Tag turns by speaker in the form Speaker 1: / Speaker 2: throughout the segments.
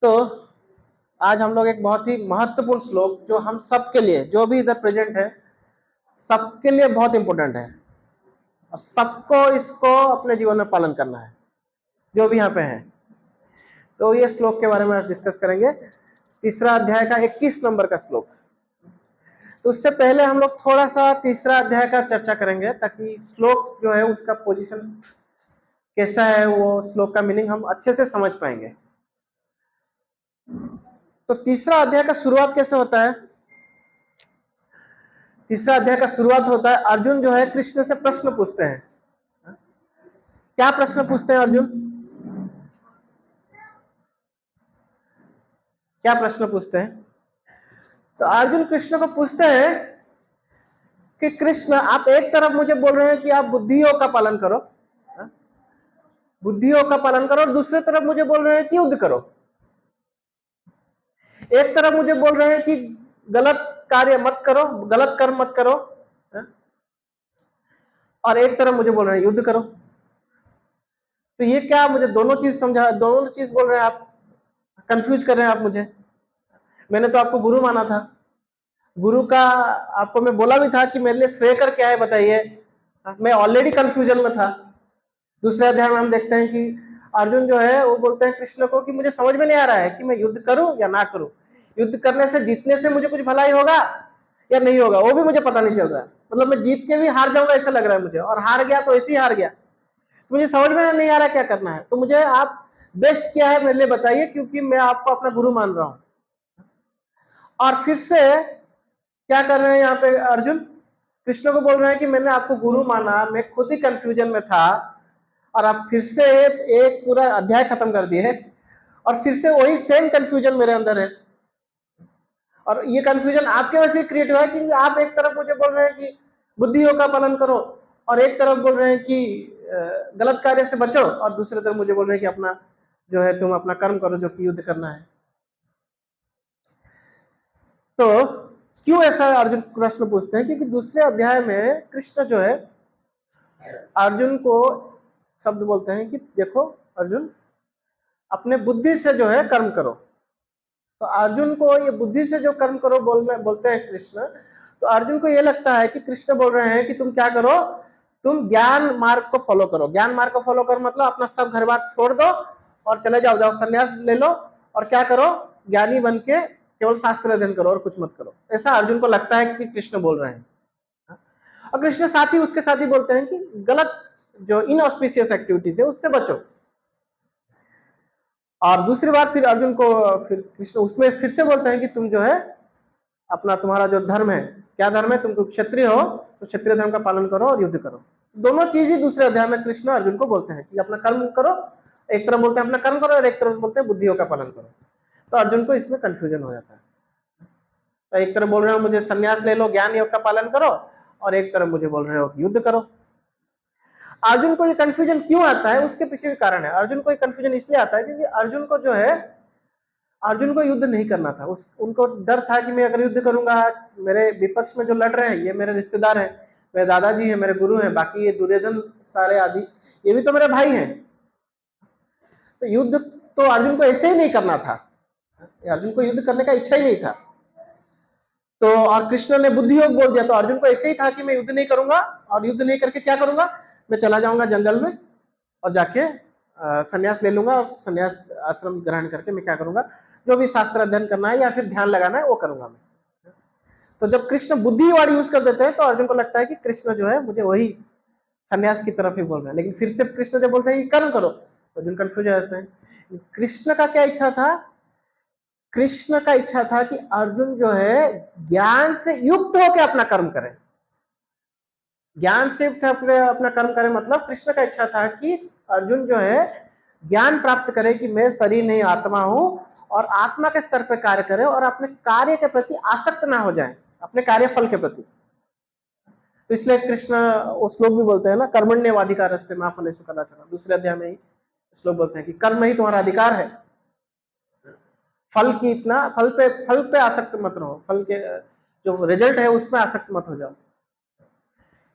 Speaker 1: तो आज हम लोग एक बहुत ही महत्वपूर्ण श्लोक, जो हम सबके लिए, जो भी इधर प्रेजेंट है, सबके लिए बहुत इंपॉर्टेंट है और सबको इसको अपने जीवन में पालन करना है, जो भी यहाँ पे है। तो ये श्लोक के बारे में आज डिस्कस करेंगे। तीसरा अध्याय का 21 नंबर का श्लोक। तो उससे पहले हम लोग थोड़ा सा तीसरा अध्याय का चर्चा करेंगे, ताकि श्लोक जो है उसका पोजीशन कैसा है, वो श्लोक का मीनिंग हम अच्छे से समझ पाएंगे। तो तीसरा अध्याय का शुरुआत कैसे होता है? तीसरा अध्याय का शुरुआत होता है, अर्जुन जो है कृष्ण से प्रश्न पूछते हैं। क्या प्रश्न पूछते हैं अर्जुन? क्या प्रश्न पूछते हैं? तो अर्जुन कृष्ण को पूछते हैं कि कृष्ण, आप एक तरफ मुझे बोल रहे हैं कि आप बुद्धियों का पालन करो, बुद्धियों का पालन करो, और दूसरी तरफ मुझे बोल रहे हैं कि युद्ध करो। एक तरफ मुझे बोल रहे हैं कि गलत कार्य मत करो, गलत कर्म मत करो, और एक तरफ मुझे बोल रहे हैं युद्ध करो। तो ये क्या, मुझे दोनों चीज समझा, दोनों चीज बोल रहे हैं आप, कंफ्यूज कर रहे हैं आप मुझे। मैंने तो आपको गुरु माना था, गुरु का आपको मैं बोला भी था कि मेरे लिए श्रेय कर क्या है बताइए। मैं ऑलरेडी कंफ्यूजन में था। दूसरे अध्याय में हम देखते हैं कि अर्जुन जो है वो बोलते हैं कृष्ण को कि मुझे समझ में नहीं आ रहा है कि मैं युद्ध करूं या ना करूं, युद्ध करने से, जीतने से मुझे कुछ भलाई होगा या नहीं होगा, वो भी मुझे पता नहीं चल रहा है। मतलब मैं जीत के भी हार जाऊंगा ऐसा लग रहा है मुझे, और हार गया तो ऐसे ही हार गया। मुझे समझ में नहीं आ रहा क्या करना है। तो मुझे आप बेस्ट क्या है मेरे लिए बताइए, क्योंकि मैं आपको अपना गुरु मान रहा हूं। और फिर से क्या कर रहे हैं यहाँ पे अर्जुन? कृष्ण को बोल रहे हैं कि मैंने आपको गुरु माना, मैं खुद ही कंफ्यूजन में था, और आप फिर से एक पूरा अध्याय खत्म कर दिए, और फिर से वही सेम कंफ्यूजन मेरे अंदर है। और ये कंफ्यूजन आपके वजह से क्रिएट हुआ है, क्योंकि आप एक तरफ मुझे बोल रहे हैं कि बुद्धियों का पालन करो, और एक तरफ बोल रहे हैं कि गलत कार्य से बचो, और दूसरी तरफ मुझे बोल रहे हैं कि अपना जो है तुम अपना कर्म करो, जो कि युद्ध करना है। तो क्यों ऐसा अर्जुन प्रश्न पूछते हैं? क्योंकि दूसरे अध्याय में कृष्ण जो है अर्जुन को शब्द बोलते हैं कि देखो अर्जुन, अपने बुद्धि से जो है कर्म करो। तो अर्जुन को ये बुद्धि से जो कर्म करो बोलते हैं कृष्ण। तो अर्जुन को ये लगता है कि कृष्ण बोल रहे हैं कि तुम क्या करो, तुम ज्ञान मार्ग को फॉलो करो। ज्ञान मार्ग को फॉलो करो मतलब अपना सब घर बार छोड़ दो और चले जाओ, जाओ संन्यास ले लो, और क्या करो, ज्ञानी बन के केवल शास्त्र अध्ययन करो और कुछ मत करो। ऐसा अर्जुन को लगता है कि कृष्ण बोल रहे हैं। और कृष्ण साथ ही उसके साथ ही बोलते हैं कि गलत जो इनऑस्पिशियस एक्टिविटीज है उससे बचो। और दूसरी बार फिर अर्जुन को फिर कृष्ण उसमें फिर से बोलते हैं कि तुम जो है अपना, तुम्हारा जो धर्म है, क्या धर्म है, तुम क्षत्रिय हो तो क्षत्रिय धर्म का पालन करो और युद्ध करो। दोनों चीज ही दूसरे अध्याय में कृष्ण अर्जुन को बोलते हैं कि अपना कर्म करो। एक तरफ बोलते हैं अपना कर्म करो, और एक तरफ बोलते हैं बुद्धियों का पालन करो। तो अर्जुन को इसमें कंफ्यूजन हो जाता है। तो एक तरफ बोल रहे हो मुझे संन्यास ले लो, ज्ञान योग का पालन करो, और एक तरफ मुझे बोल रहे हो युद्ध करो। अर्जुन को ये कंफ्यूजन क्यों आता है, उसके पीछे भी कारण है। अर्जुन को ये कंफ्यूजन इसलिए आता है क्योंकि अर्जुन को जो है, अर्जुन को युद्ध नहीं करना था। उनको डर था कि मैं अगर युद्ध करूंगा, मेरे विपक्ष में जो लड़ रहे हैं ये मेरे रिश्तेदार हैं, मेरे दादाजी हैं, मेरे गुरु हैं, बाकी ये दुर्योधन सारे आदि ये भी तो मेरे भाई हैं। तो युद्ध तो अर्जुन को ऐसे ही नहीं करना था, अर्जुन को युद्ध करने का इच्छा ही नहीं था। तो और कृष्ण ने बुद्धि योग बोल दिया, तो अर्जुन को ऐसे ही था कि मैं युद्ध नहीं करूंगा, और युद्ध नहीं करके क्या करूंगा, मैं चला जाऊंगा जंगल में और जाके संन्यास ले लूंगा, और संन्यास आश्रम ग्रहण करके मैं क्या करूंगा, जो भी शास्त्र अध्ययन करना है या फिर ध्यान लगाना है वो करूंगा मैं। तो जब कृष्ण बुद्धि वर्ड यूज कर देते हैं तो अर्जुन को लगता है कि कृष्ण जो है मुझे वही संन्यास की तरफ ही बोल रहे हैं। लेकिन फिर से कृष्ण जब बोलते हैं कि कर्म करो, तो अर्जुन कंफ्यूज हो जाते हैं। कृष्ण का क्या इच्छा था? कृष्ण का इच्छा था कि अर्जुन जो है ज्ञान से युक्त होकर अपना कर्म करे। ज्ञान से युक्त अपना कर्म करे मतलब कृष्ण का इच्छा था कि अर्जुन जो है ज्ञान प्राप्त करे कि मैं शरीर नहीं आत्मा हूं, और आत्मा के स्तर पर कार्य करे और अपने कार्य के प्रति आसक्त ना हो जाए, अपने कार्य फल के प्रति। तो इसलिए कृष्ण वो श्लोक भी बोलते हैं ना, कर्मण्यवाधिकारस्ते मा फलेषु कदाचन। दूसरे अध्याय में ही श्लोक बोलते हैं कि कर्म ही तुम्हारा अधिकार है, फल की इतना फल पे आसक्त मत रहो, फल के जो रिजल्ट है उसमें आसक्त मत हो जाओ।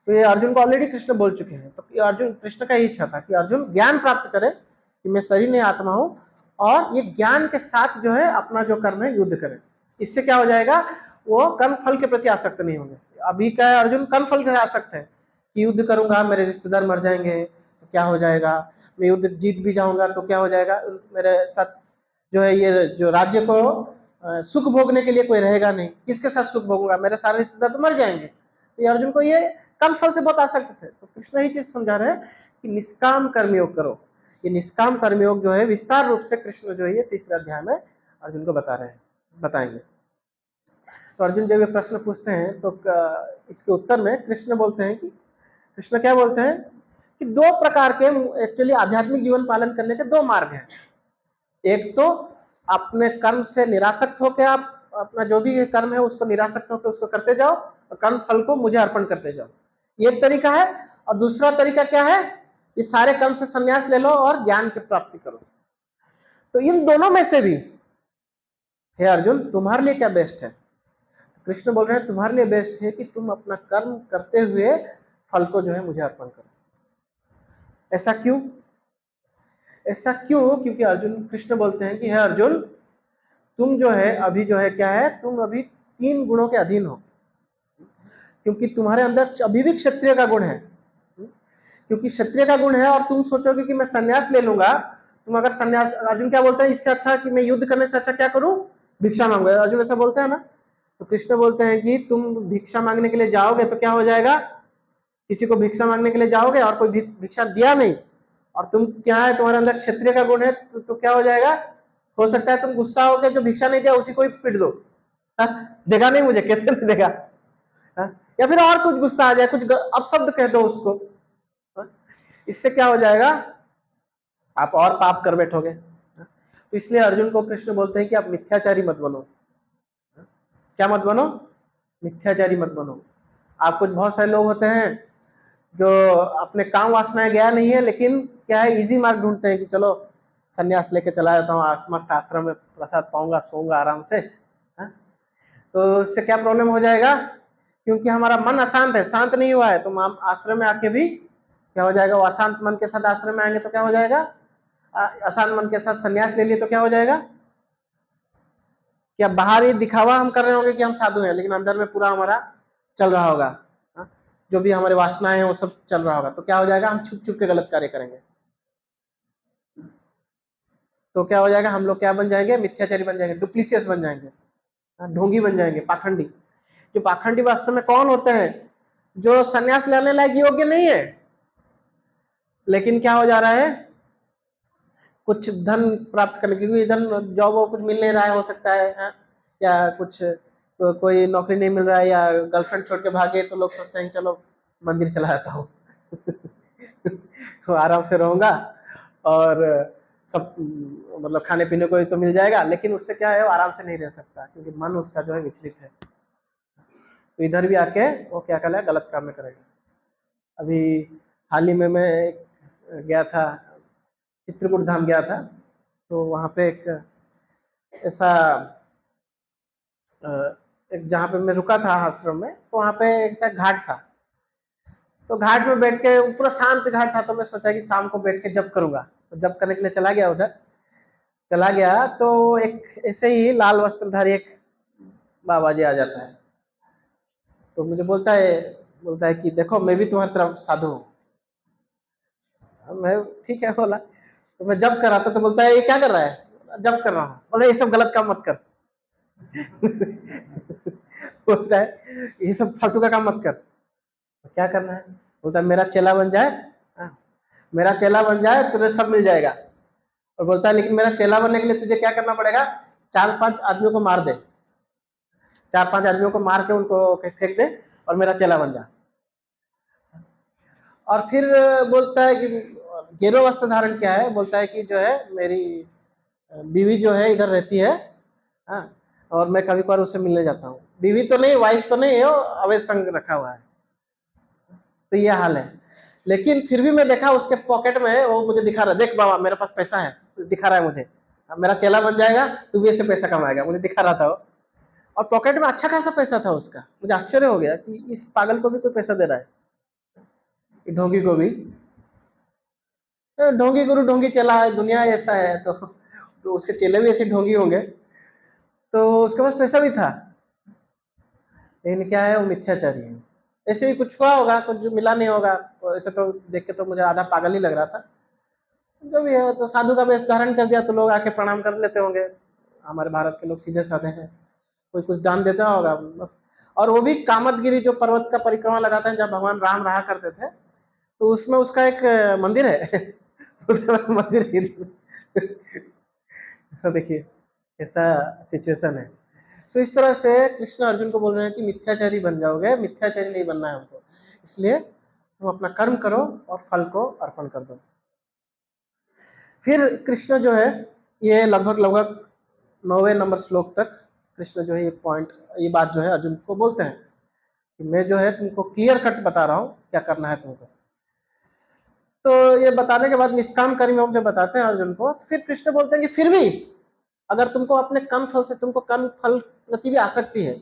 Speaker 1: तो ये अर्जुन को ऑलरेडी कृष्ण बोल चुके हैं। तो अर्जुन, कृष्ण का ही इच्छा था कि अर्जुन ज्ञान प्राप्त करे कि मैं शरीर नहीं आत्मा हूं, और ये ज्ञान के साथ जो है अपना जो कर्म है युद्ध करें। इससे क्या हो जाएगा, वो कर्म फल के प्रति आसक्त नहीं होंगे। अभी क्या है, अर्जुन कर्म फल के आसक्त है कि युद्ध करूंगा, मेरे रिश्तेदार मर जाएंगे तो क्या हो जाएगा, मैं युद्ध जीत भी जाऊंगा तो क्या हो जाएगा, मेरे साथ जो है ये जो राज्य को सुख भोगने के लिए कोई रहेगा नहीं, किसके साथ सुख भोगूंगा, मेरे सारे रिश्तेदार तो मर जाएंगे। तो ये अर्जुन को ये कर्म फल से बहुत आसक्त थे। तो कृष्ण ही चीज समझा रहे हैं कि निष्काम कर्मयोग करो। ये निष्काम कर्मयोग जो है विस्तार रूप से कृष्ण जो है ये तीसरे अध्याय में अर्जुन को बता रहे हैं, बताएंगे। तो अर्जुन जब ये प्रश्न पूछते हैं तो इसके उत्तर में कृष्ण बोलते हैं कि, कृष्ण क्या बोलते हैं कि दो प्रकार के एक्चुअली आध्यात्मिक जीवन पालन करने के दो मार्ग हैं। एक तो अपने कर्म से निरासक्त होकर आप अपना जो भी कर्म है उसको निरासक्त होकर उसको करते जाओ और कर्म फल को मुझे अर्पण करते जाओ, ये एक तरीका है। और दूसरा तरीका क्या है, ये सारे कर्म से संन्यास ले लो और ज्ञान की प्राप्ति करो। तो इन दोनों में से भी हे अर्जुन तुम्हारे लिए क्या बेस्ट है? कृष्ण बोल रहे हैं तुम्हारे लिए बेस्ट है कि तुम अपना कर्म करते हुए फल को जो है मुझे अर्पण करो। ऐसा क्यों? ऐसा क्यों? क्योंकि अर्जुन, कृष्ण बोलते हैं कि हे अर्जुन तुम जो है अभी जो है क्या है, तुम अभी 3 गुणों के अधीन हो। क्योंकि तुम्हारे अंदर अभी भी क्षत्रिय का गुण है, क्योंकि क्षत्रिय का गुण है और तुम सोचोगे कि मैं संन्यास ले लूंगा। तुम अगर संन्यास, अर्जुन क्या बोलते हैं, इससे अच्छा कि मैं युद्ध करने से अच्छा क्या करूं, भिक्षा मांगू। अर्जुन ऐसा बोलते हैं ना। तो कृष्ण बोलते हैं कि तुम भिक्षा मांगने के लिए जाओगे तो क्या हो जाएगा, किसी को भिक्षा मांगने के लिए जाओगे और कोई भिक्षा दिया नहीं और तुम क्या है, तुम्हारे अंदर क्षत्रिय का गुण है, तो क्या हो जाएगा, हो सकता है तुम गुस्सा होकर जो भिक्षा नहीं दिया उसी को ही पीट दो। देगा नहीं मुझे, कैसे नहीं देगा, या फिर और कुछ गुस्सा आ जाए, कुछ अपशब्द कह दो उसको। इससे क्या हो जाएगा, आप और पाप कर बैठोगे। तो इसलिए अर्जुन को कृष्ण बोलते हैं कि आप मिथ्याचारी मत बनो। क्या मत बनो? मिथ्याचारी मत बनो। आप कुछ बहुत सारे लोग होते हैं जो अपने काम वासनाएं गया नहीं है, लेकिन क्या है, इजी मार्ग ढूंढते हैं कि चलो सन्यास लेके चला जाता हूँ, मस्त आश्रम में प्रसाद पाऊंगा, सोऊंगा आराम से। तो इससे क्या प्रॉब्लम हो जाएगा, क्योंकि हमारा मन अशांत है, शांत नहीं हुआ है, तो हम आश्रम में आके भी क्या हो जाएगा, वो अशांत मन के साथ आश्रम में आएंगे तो क्या हो जाएगा, अशांत मन के साथ सन्यास ले लिए तो क्या हो जाएगा, क्या बाहर ये दिखावा हम कर रहे होंगे कि हम साधु हैं, लेकिन अंदर में पूरा हमारा चल रहा होगा, जो भी हमारे वासनाएं हैं वो सब चल रहा होगा। तो क्या हो जाएगा, हम छुप छुप के गलत कार्य करेंगे। तो क्या हो जाएगा, हम लोग क्या बन जाएंगे, मिथ्याचारी बन जाएंगे, डुप्लीसियस बन जाएंगे, ढोंगी बन जाएंगे, पाखंडी। जो पाखंडी वास्तव में कौन होते हैं, जो सन्यास लेने लायक योग्य नहीं है, लेकिन क्या हो जा रहा है, कुछ धन प्राप्त करने के लिए, धन जॉब वो कुछ मिल नहीं रहा है, हो सकता है या कुछ कोई नौकरी नहीं मिल रहा है, या गर्लफ्रेंड छोड़ के भागे, तो लोग सोचते हैं चलो मंदिर चला जाता हूँ तो आराम से रहूंगा और सब मतलब खाने पीने को तो मिल जाएगा, लेकिन उससे क्या है, वो आराम से नहीं रह सकता, क्योंकि मन उसका जो है विचलित है। तो इधर भी आके वो क्या कर है, गलत काम में करेगा। अभी हाल ही में मैं गया था, चित्रकूट धाम गया था, तो वहाँ पे एक ऐसा एक जहाँ पे मैं रुका था आश्रम में, तो वहाँ पे एक ऐसा घाट था। तो घाट में बैठ के, पूरा शांत घाट था, तो मैं सोचा कि शाम को बैठ के जप करूंगा। तो जप करने के लिए चला गया, उधर चला गया तो एक ऐसे ही लाल वस्त्रधारी एक बाबा जी आ जाता है। तो मुझे बोलता है कि देखो मैं भी तुम्हारी तरफ साधु हूँ। मैं ठीक है बोला। तो मैं जब कर रहा था तो बोलता है ये क्या कर रहा है, जब कर रहा हूँ। बोले ये सब गलत काम मत कर बोलता है ये सब फालतू का काम मत कर। तो क्या करना है, बोलता है मेरा चेला बन जाए, मेरा चेला बन जाए तुझे सब मिल जाएगा। और बोलता है लेकिन मेरा चेला बनने के लिए तुझे क्या करना पड़ेगा, 4-5 आदमियों को मार दे, 4-5 आदमियों को मार के उनको फेंक दे और मेरा चेला बन जा। और फिर बोलता है कि गेरो वस्त्र धारण क्या है, बोलता है कि जो है मेरी बीवी जो है इधर रहती है, और मैं कभी कभार उससे मिलने जाता हूँ। बीवी तो नहीं, वाइफ तो नहीं है, वो अवैध संग रखा हुआ है। तो ये हाल है। लेकिन फिर भी मैं देखा उसके पॉकेट में वो मुझे दिखा रहा है, देख बाबा मेरे पास पैसा है, दिखा रहा है मुझे, मेरा चेला बन जाएगा तू भी ऐसे पैसा कमाएगा, मुझे दिखा रहा था वो। और पॉकेट में अच्छा खासा पैसा था उसका। मुझे आश्चर्य हो गया कि इस पागल को भी कोई पैसा दे रहा है, ढोंगी को भी। ढोंगी गुरु ढोंगी चला है, दुनिया ऐसा है। तो तो उसके चेले भी ऐसे ढोंगी होंगे, तो उसके पास पैसा भी था, लेकिन क्या है, वो मिथ्याचारी है। ऐसे ही कुछ हुआ होगा, कुछ मिला नहीं होगा, तो ऐसे तो देख के तो मुझे आधा पागल ही लग रहा था। जो भी है, तो साधु का वेश धारण कर दिया तो लोग आके प्रणाम कर लेते होंगे। हमारे भारत के लोग सीधे साधे हैं, कोई कुछ दान देता होगा बस। और वो भी कामतगिरी जो पर्वत का परिक्रमा लगाते हैं, जब भगवान राम रहा करते थे, तो उसमें उसका एक मंदिर है मंदिर तो देखिए ऐसा सिचुएशन है। तो इस तरह से कृष्ण अर्जुन को बोल रहे हैं कि मिथ्याचारी बन जाओगे, मिथ्याचारी नहीं बनना है हमको, इसलिए तुम अपना कर्म करो और फल को अर्पण कर दो। फिर कृष्ण जो है, ये लगभग लगभग 9वें नंबर श्लोक तक कृष्ण जो है ये बात जो है अर्जुन को बोलते हैं कि मैं जो है तुमको क्लियर कट बता रहा हूँ क्या करना है तुमको। तो ये बताने के बाद निष्काम कर्म योग जो बताते हैं अर्जुन को, फिर कृष्ण बोलते हैं कि फिर भी अगर तुमको अपने कर्म फल से तुमको कर्म फल प्रति भी आसक्ति है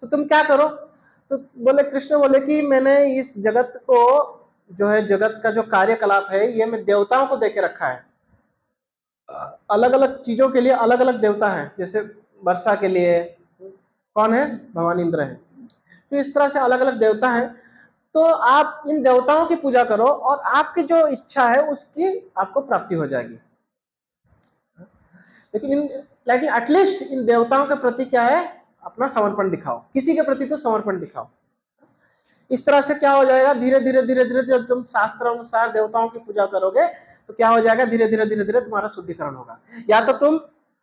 Speaker 1: तो तुम क्या करो। तो बोले, कृष्ण बोले कि मैंने इस जगत को जो है, जगत का जो कार्यकलाप है, ये मैं देवताओं को देके रखा है। अलग अलग चीजों के लिए अलग अलग देवता हैं, जैसे वर्षा के लिए कौन है, भगवान इंद्र है। तो इस तरह से अलग अलग देवता हैं, तो आप इन देवताओं की पूजा करो और आपकी जो इच्छा है उसकी आपको प्राप्ति हो जाएगी। लेकिन एटलीस्ट इन देवताओं के प्रति क्या है, अपना समर्पण दिखाओ, किसी के प्रति तो समर्पण दिखाओ। इस तरह से क्या हो जाएगा, धीरे धीरे धीरे धीरे जब तुम शास्त्र अनुसार देवताओं की पूजा करोगे तो क्या हो जाएगा, धीरे धीरे धीरे धीरे तुम्हारा शुद्धिकरण होगा। या तो तुम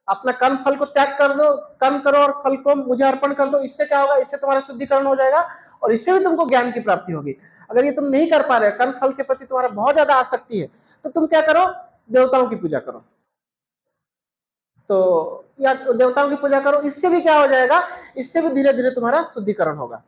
Speaker 1: अपना कर्म फल को त्याग कर दो, कर्म करो और फल को मुझे अर्पण कर दो, इससे क्या होगा, इससे तुम्हारा शुद्धिकरण हो जाएगा और इससे भी तुमको ज्ञान की प्राप्ति होगी। अगर ये तुम नहीं कर पा रहे, कर्म फल के प्रति तुम्हारा बहुत ज्यादा आसक्ति है, तो तुम क्या करो, देवताओं की पूजा करो। तो या तो देवताओं की पूजा करो, इससे भी क्या हो जाएगा, इससे भी धीरे धीरे तुम्हारा शुद्धिकरण होगा।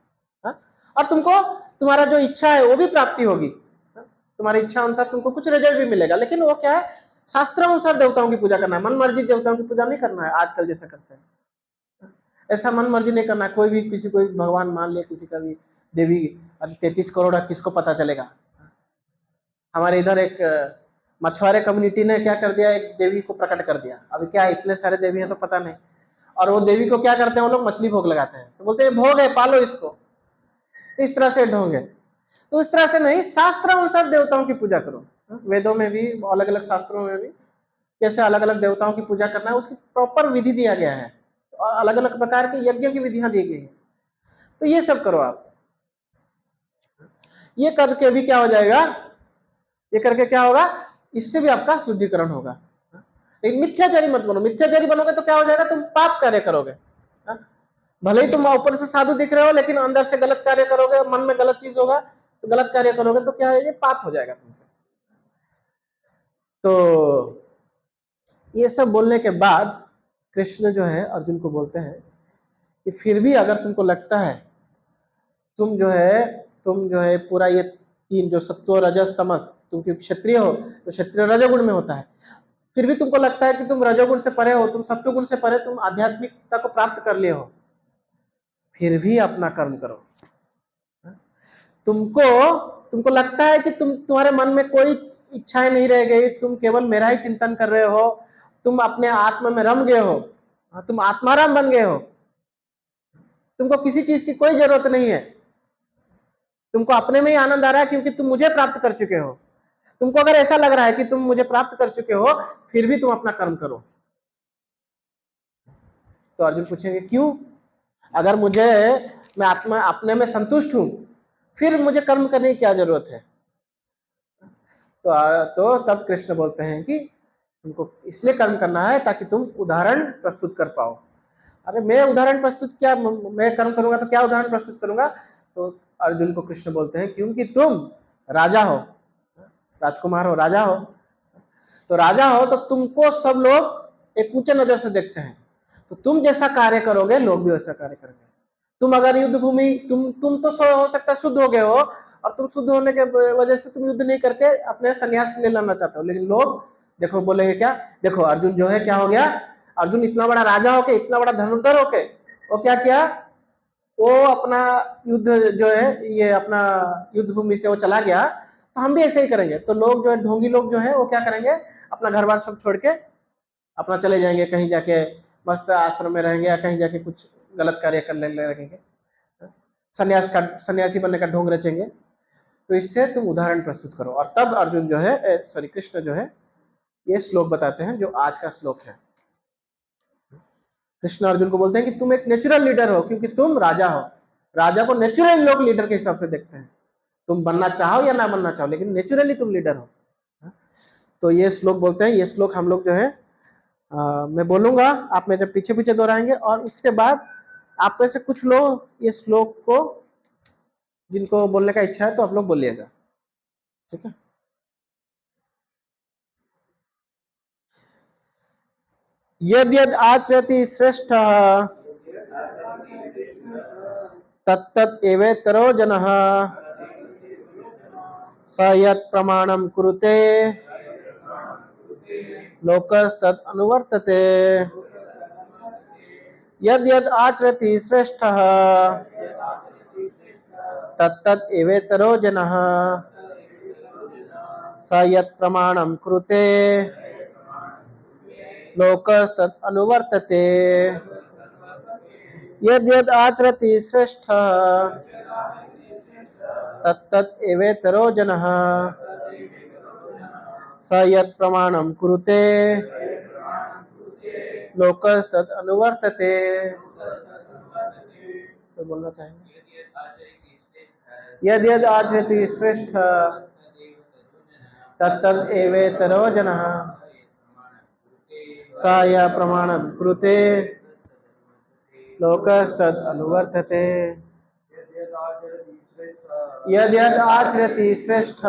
Speaker 1: और तुमको तुम्हारा जो इच्छा है वो भी प्राप्ति होगी। तुम्हारी इच्छा अनुसार तुमको कुछ रिजल्ट भी मिलेगा, लेकिन वो क्या है, शास्त्र अनुसार देवताओं की पूजा करना है, मन मर्जी देवताओं की पूजा नहीं करना है आजकल जैसा करते हैं। ऐसा मन मर्जी नहीं करना है, कोई भी किसी को भगवान मान लिया, किसी का भी देवी, 33 करोड़ किसको पता चलेगा। हमारे इधर एक मछुआरे कम्युनिटी ने क्या कर दिया, एक देवी को प्रकट कर दिया। अभी क्या इतने सारे देवी हैं तो पता नहीं, और वो देवी को क्या करते हैं, वो लोग मछली भोग लगाते हैं, तो बोलते हैं भोग है पालो इसको। तो इस तरह से ढोंग है। तो इस तरह से नहीं, शास्त्र अनुसार देवताओं की पूजा करो। वेदों में भी, अलग अलग शास्त्रों में भी कैसे अलग अलग देवताओं की पूजा करना है उसकी प्रॉपर विधि दिया गया है, और अलग अलग प्रकार के यज्ञ की विधियां दी गई है। तो ये सब करो आप। ये करके भी क्या हो जाएगा, ये करके क्या होगा, इससे भी आपका शुद्धिकरण होगा। लेकिन मिथ्याचारी मत बनो, मिथ्याचारी बनोगे तो क्या हो जाएगा, तुम पाप कार्य करोगे। भले ही तुम ऊपर से साधु दिख रहे हो, लेकिन अंदर से गलत कार्य करोगे, मन में गलत चीज होगा, तो गलत कार्य करोगे तो क्या है, ये पाप हो जाएगा तुमसे। तो ये सब बोलने के बाद कृष्ण जो है अर्जुन को बोलते हैं कि फिर भी अगर तुमको लगता है तुम जो है पूरा ये तीन जो सत्व रजस तमस, तुम क्षत्रिय हो तो क्षत्रिय रजोगुण में होता है, फिर भी तुमको लगता है कि तुम रजोगुण से परे हो, तुम सत्वगुण से परे, तुम आध्यात्मिकता को प्राप्त कर लिए हो, फिर भी अपना कर्म करो। तुमको लगता है कि तुम्हारे मन में कोई इच्छाएं नहीं रह गई, तुम केवल मेरा ही चिंतन कर रहे हो, तुम अपने आत्मा में रम गए हो, तुम आत्माराम बन गए हो, तुमको किसी चीज की कोई जरूरत नहीं है, तुमको अपने में ही आनंद आ रहा है क्योंकि तुम मुझे प्राप्त कर चुके हो। तुमको अगर ऐसा लग रहा है कि तुम मुझे प्राप्त कर चुके हो, फिर भी तुम अपना कर्म करो। तो अर्जुन पूछेंगे क्यों, अगर मैं आत्मा अपने में संतुष्ट हूं, फिर मुझे कर्म करने की क्या जरूरत है। तो तब कृष्ण बोलते हैं कि तुमको इसलिए कर्म करना है ताकि तुम उदाहरण प्रस्तुत कर पाओ। अरे मैं उदाहरण प्रस्तुत क्या, मैं कर्म करूंगा तो क्या उदाहरण प्रस्तुत करूंगा। तो अर्जुन को कृष्ण बोलते हैं क्योंकि तुम राजा हो, राजकुमार हो, राजा हो, तो राजा हो तो तुमको सब लोग एक ऊंचे नजर से देखते हैं, तो तुम जैसा कार्य करोगे लोग भी वैसा कार्य करेंगे। तुम अगर युद्ध भूमि, तुम तो हो सकता है शुद्ध हो गए हो, और तुम शुद्ध होने के वजह से तुम युद्ध नहीं करके अपने संन्यास ले लेना चाहते हो, लेकिन लोग देखो बोलेंगे क्या, देखो अर्जुन जो है क्या हो गया, अर्जुन इतना बड़ा राजा होके, इतना बड़ा धनुर्धर होके, वो क्या किया, वो अपना युद्ध जो है, ये अपना युद्ध भूमि से वो चला गया, तो हम भी ऐसे ही करेंगे। तो लोग जो है, ढोंगी लोग जो है वो क्या करेंगे, अपना घर बार सब छोड़ के अपना चले जाएंगे, कहीं जाके मस्त आश्रम में रहेंगे या कहीं जाके कुछ गलत कार्य करने लगेंगे, सन्यासी बनने का ढोंग रचेंगे। तो इससे तुम उदाहरण प्रस्तुत करो। और तब अर्जुन जो है, सॉरी कृष्ण जो है, ये श्लोक बताते हैं जो आज का श्लोक है। कृष्ण अर्जुन को बोलते हैं कि तुम एक नेचुरल लीडर हो, क्योंकि तुम राजा हो। राजा को नेचुरल लोग लीडर के हिसाब से देखते हैं, तुम बनना चाहो या ना बनना चाहो, लेकिन नेचुरली तुम लीडर हो। तो ये श्लोक बोलते हैं। ये श्लोक हम लोग जो है मैं बोलूंगा, आप मेरे पीछे पीछे दोहराएंगे, और उसके बाद आप में से कुछ लोग ये श्लोक को, जिनको बोलने का इच्छा है तो आप लोग बोलिएगा, ठीक है। यद यद आचरति श्रेष्ठ तत्तत् एवेतरो जनः स यत् प्रमाणं कुरुते लोकस्तत् अनुवर्तते। यद यद आचरति श्रेष्ठः तत्तत् एवेतरो जनः स यत् प्रमाणं कुरुते लोकस्तत् अनुवर्तते। यद यद आचरति श्रेष्ठः तत्तत् एवेतरो जनः स यत् प्रमाणं कुरुते लोकस्तत् अनुवर्तते। तो बोलना चाहेंगे, यद यद आचरति श्रेष्ठ तत्तत् एवेतरो जनः स यत् प्रमाणं कुरुते लोकस्तत् अनुवर्तते। यद यद आचरति श्रेष्ठ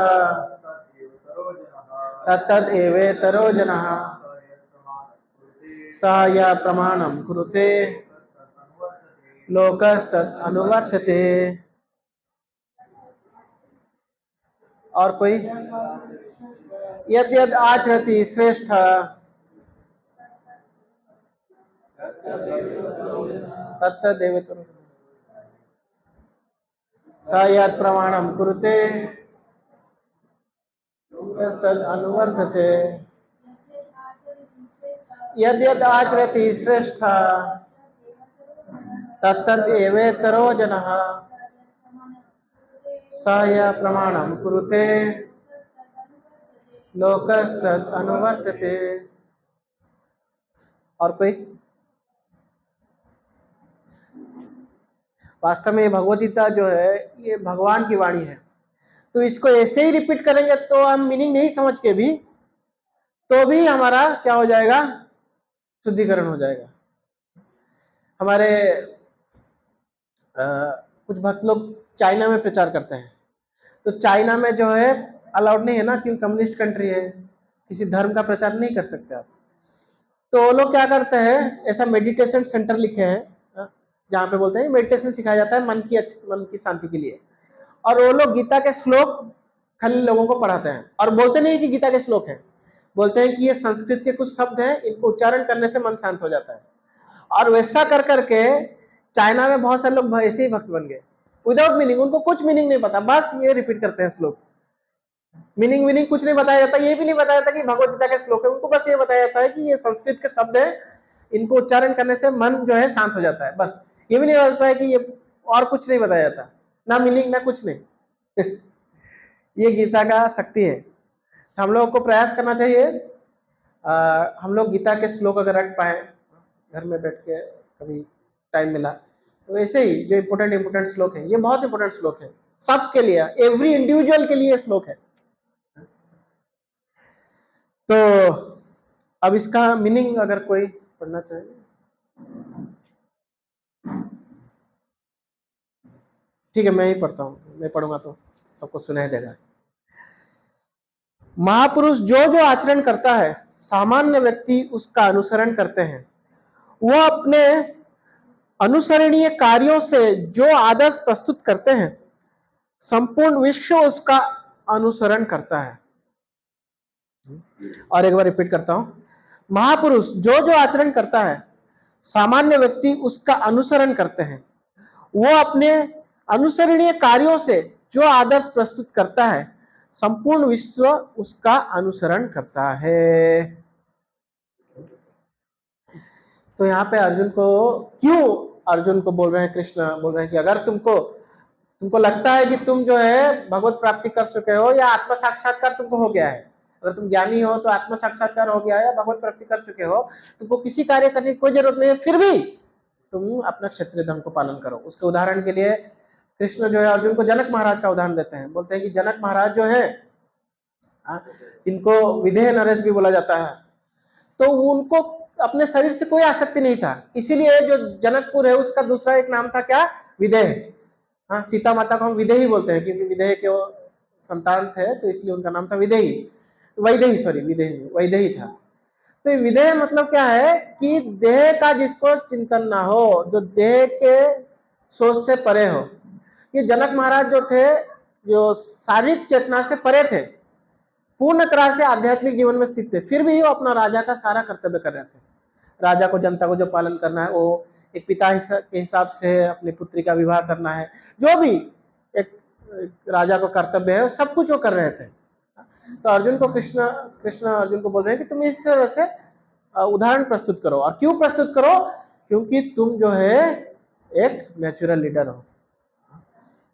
Speaker 1: तत्तत् एवेतरो जनः स यत् प्रमाणं कुरुते लोकस्तत् अनुवर्तते। और कोई? यद यद आचरति श्रेष्ठ तत्तत् एवेतरो स यत् प्रमाणं कुरुते लोकस्तत् अनुवर्तते। यद यद आचरति श्रेष्ठ तत्तत् एवेतरो जनः स यत् प्रमाणं कुरुते लोकस्तत् अनुवर्तते। और कोई? वास्तव में भगवद गीता जो है ये भगवान की वाणी है, तो इसको ऐसे ही रिपीट करेंगे तो हम मीनिंग नहीं समझ के भी, तो भी हमारा क्या हो जाएगा? शुद्धिकरण हो जाएगा। हमारे कुछ भक्त लोग चाइना में प्रचार करते हैं, तो चाइना में जो है अलाउड नहीं है ना, क्योंकि कम्युनिस्ट कंट्री है, किसी धर्म का प्रचार नहीं कर सकते आप। तो वो लोग क्या करते हैं, ऐसा मेडिटेशन सेंटर लिखे हैं जहाँ पे बोलते हैं मेडिटेशन सिखाया जाता है मन की शांति के लिए, और वो लोग गीता के श्लोक खाली लोगों को पढ़ाते हैं, और बोलते नहीं कि गीता के श्लोक हैं, बोलते हैं कि ये संस्कृत के कुछ शब्द हैं, इनको उच्चारण करने से मन शांत हो जाता है। और वैसा कर करके चाइना में बहुत सारे लोग ऐसे ही भक्त बन गए, विदाउट मीनिंग, उनको कुछ मीनिंग नहीं पता, बस ये रिपीट करते हैं श्लोक। मीनिंग कुछ नहीं बताया जाता, ये भी नहीं बताया जाता कि भगवद गीता के श्लोक है, उनको बस ये बताया जाता है कि ये संस्कृत के शब्द है, इनको उच्चारण करने से मन जो है शांत हो जाता है, बस। ये भी नहीं बताता है कि ये, और कुछ नहीं बताया जाता, ना मीनिंग ना कुछ नहीं। ये गीता का शक्ति है। हम लोग को प्रयास करना चाहिए, हम लोग गीता के श्लोक अगर रख पाए घर में बैठ के, कभी टाइम मिला तो ऐसे ही जो इम्पोर्टेंट श्लोक है, ये बहुत इंपॉर्टेंट श्लोक है सबके लिए, एवरी इंडिविजुअल के लिए श्लोक है। तो अब इसका मीनिंग अगर कोई पढ़ना चाहे, ठीक है, मैं ही पढ़ता हूँ, मैं पढ़ूंगा तो सबको सुनाई देगा। महापुरुष जो जो आचरण करता है, सामान्य व्यक्ति उसका अनुसरण करते हैं। वह अपने अनुसरणीय कार्यों से जो आदर्श प्रस्तुत करते हैं, संपूर्ण विश्व उसका अनुसरण करता है। और एक बार रिपीट करता हूं, महापुरुष जो जो आचरण करता है, सामान्य व्यक्ति उसका अनुसरण करते हैं। वो अपने अनुसरणीय कार्यों से जो आदर्श प्रस्तुत करता है, संपूर्ण विश्व उसका अनुसरण करता है। तो यहाँ पे अर्जुन को क्यों, अर्जुन को बोल रहे हैं, कृष्ण बोल रहे हैं कि अगर तुमको लगता है कि तुम जो है भगवत प्राप्ति कर चुके हो या आत्म साक्षात्कार तुमको हो गया है, अगर तुम ज्ञानी हो तो आत्म साक्षात्कार हो गया है या भगवत प्राप्ति कर चुके हो, तुमको किसी कार्य करने की कोई जरूरत नहीं है, फिर भी तुम अपना क्षत्रिय धर्म को पालन करो। उसके उदाहरण के लिए कृष्ण जो है अर्जुन को जनक महाराज का उदाहरण देते हैं। बोलते हैं कि जनक महाराज जो है, जिनको विधेय नरेश भी बोला जाता है, तो उनको अपने शरीर से कोई आसक्ति नहीं था, इसीलिए जो जनकपुर है उसका दूसरा एक नाम था क्या, विदेह। हाँ, सीता माता को हम विदेही बोलते हैं क्योंकि विदेह के वो संतान थे, तो इसलिए उनका नाम था विदेही, तो वैदेही, सॉरी विदेही, वैदेही था। तो विदेह मतलब क्या है कि देह का जिसको चिंतन ना हो, जो देह के सोच से परे हो। ये जनक महाराज जो थे, जो शारीरिक चेतना से परे थे, पूर्ण तरह से आध्यात्मिक जीवन में स्थित थे, फिर भी वो अपना राजा का सारा कर्तव्य कर रहे थे। राजा को, जनता को जो पालन करना है, वो एक पिता के हिसाब से अपनी पुत्री का विवाह करना है, जो भी एक राजा को कर्तव्य है, सब कुछ वो कर रहे थे। तो अर्जुन को कृष्ण अर्जुन को बोल रहे हैं कि तुम इस तरह से उदाहरण प्रस्तुत करो। और क्यों प्रस्तुत करो, क्योंकि तुम जो है एक नेचुरल लीडर हो।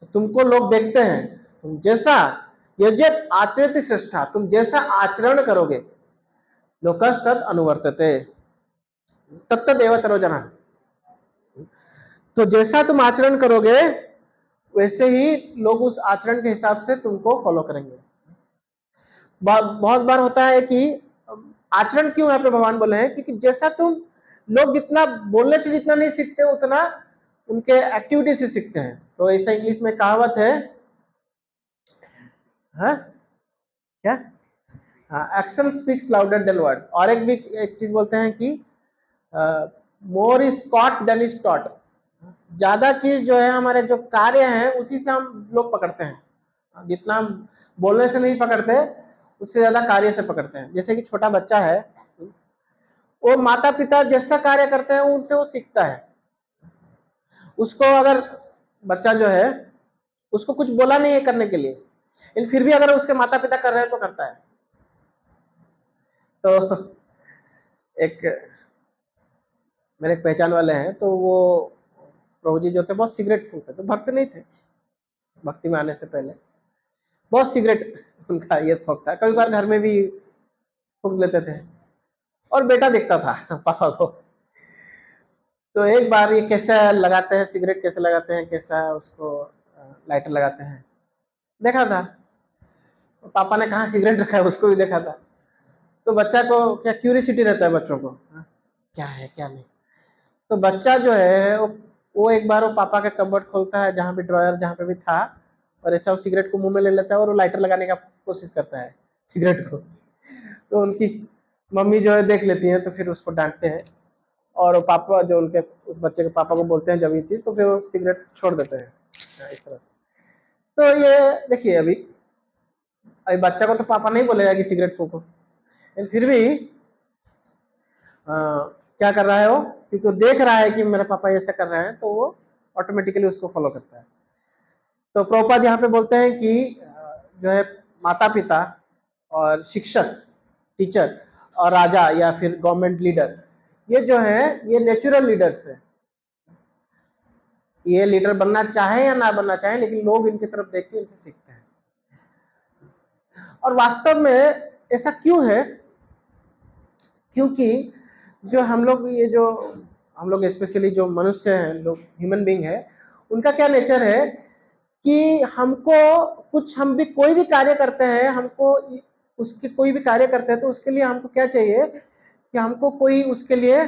Speaker 1: तो तुमको लोग देखते हैं, तुम जैसा यज्ञ आचरति श्रेष्ठा, तुम जैसा आचरण करोगे, लोकस्तद अनुवर्तते तत्तदेव तरो जना, तो जैसा तुम आचरण करोगे वैसे ही लोग उस आचरण के हिसाब से तुमको फॉलो करेंगे। बहुत बार होता है कि आचरण क्यों यहाँ पे भगवान बोले हैं, क्योंकि जैसा तुम, लोग जितना बोलने से जितना नहीं सीखते उतना उनके एक्टिविटी से सीखते हैं। तो ऐसा इंग्लिश में कहावत है, हाँ क्या, action speaks louder than word. और एक चीज बोलते हैं कि more is caught than is taught, ज्यादा चीज जो है हमारे जो कार्य हैं उसी से हम लोग पकड़ते हैं, जितना हम बोलने से नहीं पकड़ते उससे ज्यादा कार्य से पकड़ते हैं। जैसे कि छोटा बच्चा है, वो माता पिता जैसा कार्य करते हैं उनसे वो सीखता है। उसको अगर बच्चा जो है, उसको कुछ बोला नहीं है करने के लिए, लेकिन फिर भी अगर उसके माता पिता कर रहे हैं तो करता है। तो एक मेरे पहचान वाले हैं, तो वो प्रभु जी जो थे बहुत सिगरेट फूकते थे, भक्त नहीं थे, भक्ति में आने से पहले बहुत सिगरेट उनका ये शौक था। कभी बार घर में भी फूक लेते थे और बेटा देखता था पापा को। तो एक बार ये कैसा लगाते हैं सिगरेट, कैसे लगाते हैं, कैसा उसको लाइटर लगाते हैं, देखा था। तो पापा ने कहा सिगरेट रखा है, उसको भी देखा था। तो बच्चा को क्या क्यूरियोसिटी रहता है बच्चों को, क्या है क्या नहीं। तो बच्चा जो है वो एक बार वो पापा का कबर्ड खोलता है, जहाँ भी ड्रॉयर जहाँ पे भी था, और ऐसा वो सिगरेट को मुंह में ले लेता है और वो लाइटर लगाने का कोशिश करता है सिगरेट को। तो उनकी मम्मी जो है देख लेती है, तो फिर उसको डांटते हैं, और वो पापा जो उनके उस बच्चे के पापा को बोलते हैं जब ये चीज, तो फिर वो सिगरेट छोड़ देते हैं इस तरह से। तो ये देखिए, अभी बच्चा को तो पापा नहीं बोलेगा कि सिगरेट फूको, लेकिन फिर भी क्या कर रहा है वो, क्योंकि वो देख रहा है कि मेरे पापा ऐसा कर रहे हैं, तो वो ऑटोमेटिकली उसको फॉलो करता है। तो प्रभुपाद यहाँ पे बोलते हैं कि जो है माता पिता और शिक्षक, टीचर और राजा या फिर गवर्नमेंट लीडर, ये जो है ये नेचुरल लीडर्स है। ये लीडर बनना चाहे या ना बनना चाहे, लेकिन लोग इनकी तरफ देख के इनसे सीखते हैं। और वास्तव में ऐसा क्यों है, क्योंकि जो हम लोग स्पेशली जो मनुष्य हैं, लोग ह्यूमन बीइंग है, उनका क्या नेचर है कि हमको कुछ, हम भी कोई भी कार्य करते हैं, हमको उसके कोई भी कार्य करते हैं तो उसके लिए हमको क्या चाहिए कि हमको कोई, उसके लिए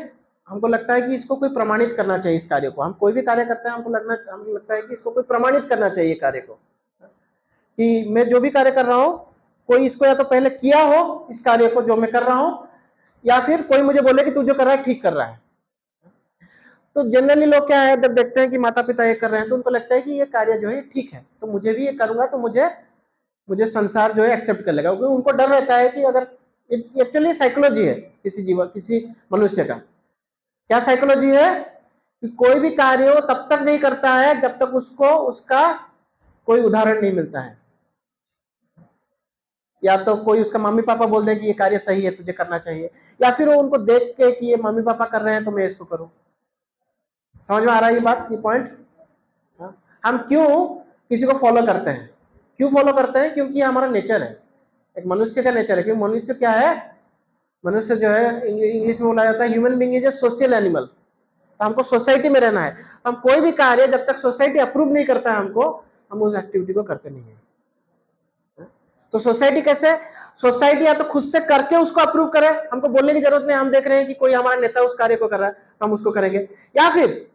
Speaker 1: हमको लगता है कि इसको कोई प्रमाणित करना चाहिए इस कार्य को। हम कोई भी कार्य करते हैं, हमको लगता है कि इसको कोई प्रमाणित करना चाहिए कार्य को, कि मैं जो भी कार्य कर रहा हूँ कोई इसको या तो पहले किया हो इस कार्य को जो मैं कर रहा हूँ, या फिर कोई मुझे बोले कि तू जो कर रहा है ठीक कर रहा है। तो जनरली लोग क्या है, जब देखते हैं कि माता पिता ये कर रहे हैं तो उनको लगता है कि ये कार्य जो है ठीक है, तो मुझे भी ये करूंगा तो मुझे संसार जो है एक्सेप्ट कर लेगा। क्योंकि उनको डर रहता है कि अगर, एक्चुअली साइकोलॉजी है किसी मनुष्य का, क्या साइकोलॉजी है कि कोई भी कार्य वो तब तक नहीं करता है जब तक उसको उसका कोई उदाहरण नहीं मिलता है। या तो कोई उसका मम्मी पापा बोल दे कि ये कार्य सही है, तुझे करना चाहिए, या फिर वो उनको देख के कि ये मम्मी पापा कर रहे हैं तो मैं इसको करूं। समझ में आ रहा है ये बात, ये पॉइंट? हम क्यों किसी को फॉलो करते हैं? क्यों फॉलो करते हैं? क्योंकि हमारा नेचर है, एक मनुष्य का नेचर है। क्योंकि मनुष्य क्या है? मनुष्य जो है, इंग्लिश में बोला जाता है human being is a social animal. तो हमको सोसाइटी में रहना है। तो हम कोई भी कार्य जब तक सोसाइटी अप्रूव नहीं करता है हमको, हम उस एक्टिविटी को करते नहीं है। तो सोसाइटी कैसे? सोसाइटी या तो खुद से करके उसको अप्रूव करे, हमको बोलने की जरूरत नहीं, हम देख रहे हैं कि कोई हमारा नेता उस कार्य को कर रहा है तो हम उसको करेंगे। या फिर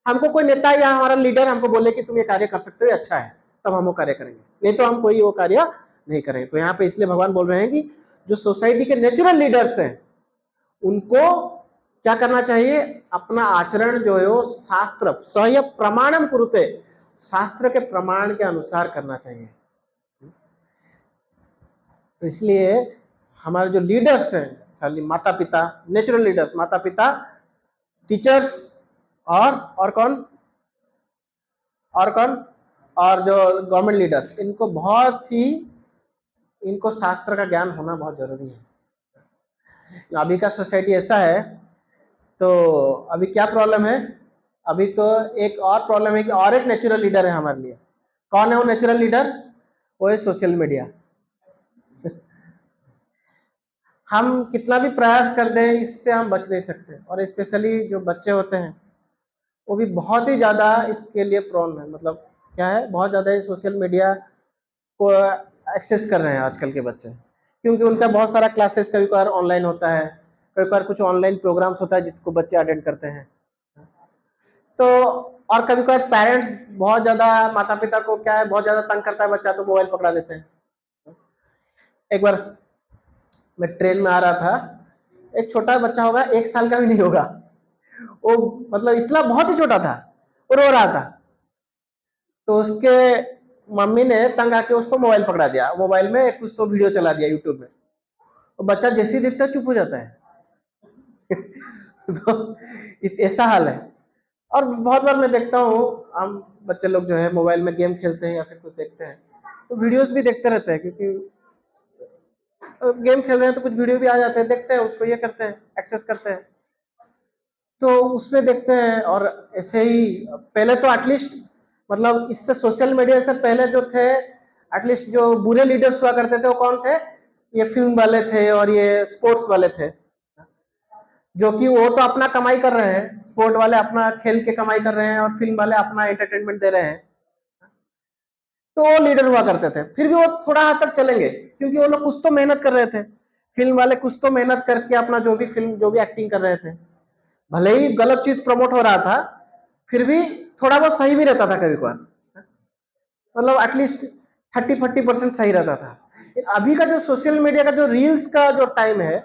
Speaker 1: हमको कोई नेता या हमारा लीडर हमको बोले कि तुम ये कार्य कर सकते हो, ये अच्छा है, तब हम वो कार्य करेंगे, नहीं तो हम कोई वो कार्य नहीं करेंगे। तो यहाँ पे इसलिए भगवान बोल रहे हैं कि जो सोसाइटी के नेचुरल लीडर्स हैं उनको क्या करना चाहिए? अपना आचरण जो है वो शास्त्र सह्य प्रमाणम कुरुते, शास्त्र के प्रमाण के अनुसार करना चाहिए। तो इसलिए हमारे जो लीडर्स हैं, माता पिता, नेचुरल लीडर्स, माता पिता, टीचर्स, और कौन? और जो गवर्नमेंट लीडर्स, इनको बहुत ही, इनको शास्त्र का ज्ञान होना बहुत जरूरी है। अभी का सोसाइटी ऐसा है, तो अभी क्या प्रॉब्लम है? अभी तो एक और प्रॉब्लम है कि और एक नेचुरल लीडर है हमारे लिए। कौन है वो नेचुरल लीडर? वो है सोशल मीडिया। हम कितना भी प्रयास कर दें, इससे हम बच नहीं सकते। और स्पेशली जो बच्चे होते हैं वो भी बहुत ही ज़्यादा इसके लिए प्रोन है। मतलब क्या है, बहुत ज़्यादा सोशल मीडिया को एक्सेस कर रहे हैं आजकल के बच्चे, क्योंकि उनका बहुत सारा क्लासेस कभी कभार ऑनलाइन होता है, कभी कभार कुछ ऑनलाइन प्रोग्राम्स होता है जिसको बच्चे अटेंड करते हैं। तो और कभी कभार पेरेंट्स बहुत ज़्यादा, माता पिता को क्या है, बहुत ज़्यादा तंग करता है बच्चा, तो मोबाइल पकड़ा देते हैं। एक बार मैं ट्रेन में आ रहा था, एक छोटा बच्चा होगा, 1 साल का भी नहीं होगा, वो मतलब इतना बहुत ही छोटा था, वो रो रहा था। तो उसके मम्मी ने तंग आके उसको मोबाइल पकड़ा दिया, मोबाइल में कुछ तो वीडियो चला दिया यूट्यूब में। तो बच्चा जैसे ही दिखता है चुप हो जाता है। तो ऐसा हाल है। और बहुत बार मैं देखता हूँ, हम बच्चे लोग जो है मोबाइल में गेम खेलते हैं या फिर कुछ देखते हैं, तो वीडियोस भी देखते रहते हैं, क्योंकि गेम खेल रहे हैं तो कुछ वीडियो भी आ जाते हैं, देखते हैं उसको, ये करते हैं, एक्सेस करते हैं, तो उसमें देखते हैं। और ऐसे ही पहले तो एटलीस्ट, मतलब इससे सोशल मीडिया से पहले जो थे, एटलीस्ट जो बुरे लीडर्स हुआ करते थे वो कौन थे? ये फिल्म वाले थे और ये स्पोर्ट्स वाले थे, जो कि वो तो अपना कमाई कर रहे हैं, स्पोर्ट वाले अपना खेल के कमाई कर रहे हैं और फिल्म वाले अपना एंटरटेनमेंट दे रहे हैं। तो वो लीडर हुआ करते थे, फिर भी वो थोड़ा हद तक चलेंगे, क्योंकि वो लोग कुछ तो मेहनत कर रहे थे। फिल्म वाले कुछ तो मेहनत करके अपना जो भी फिल्म, जो भी एक्टिंग कर रहे थे, भले ही गलत चीज प्रमोट हो रहा था, फिर भी थोड़ा बहुत सही भी रहता था कभी कभार, मतलब एटलीस्ट 30-40% सही रहता था। अभी का जो सोशल मीडिया का जो रील्स का जो टाइम है,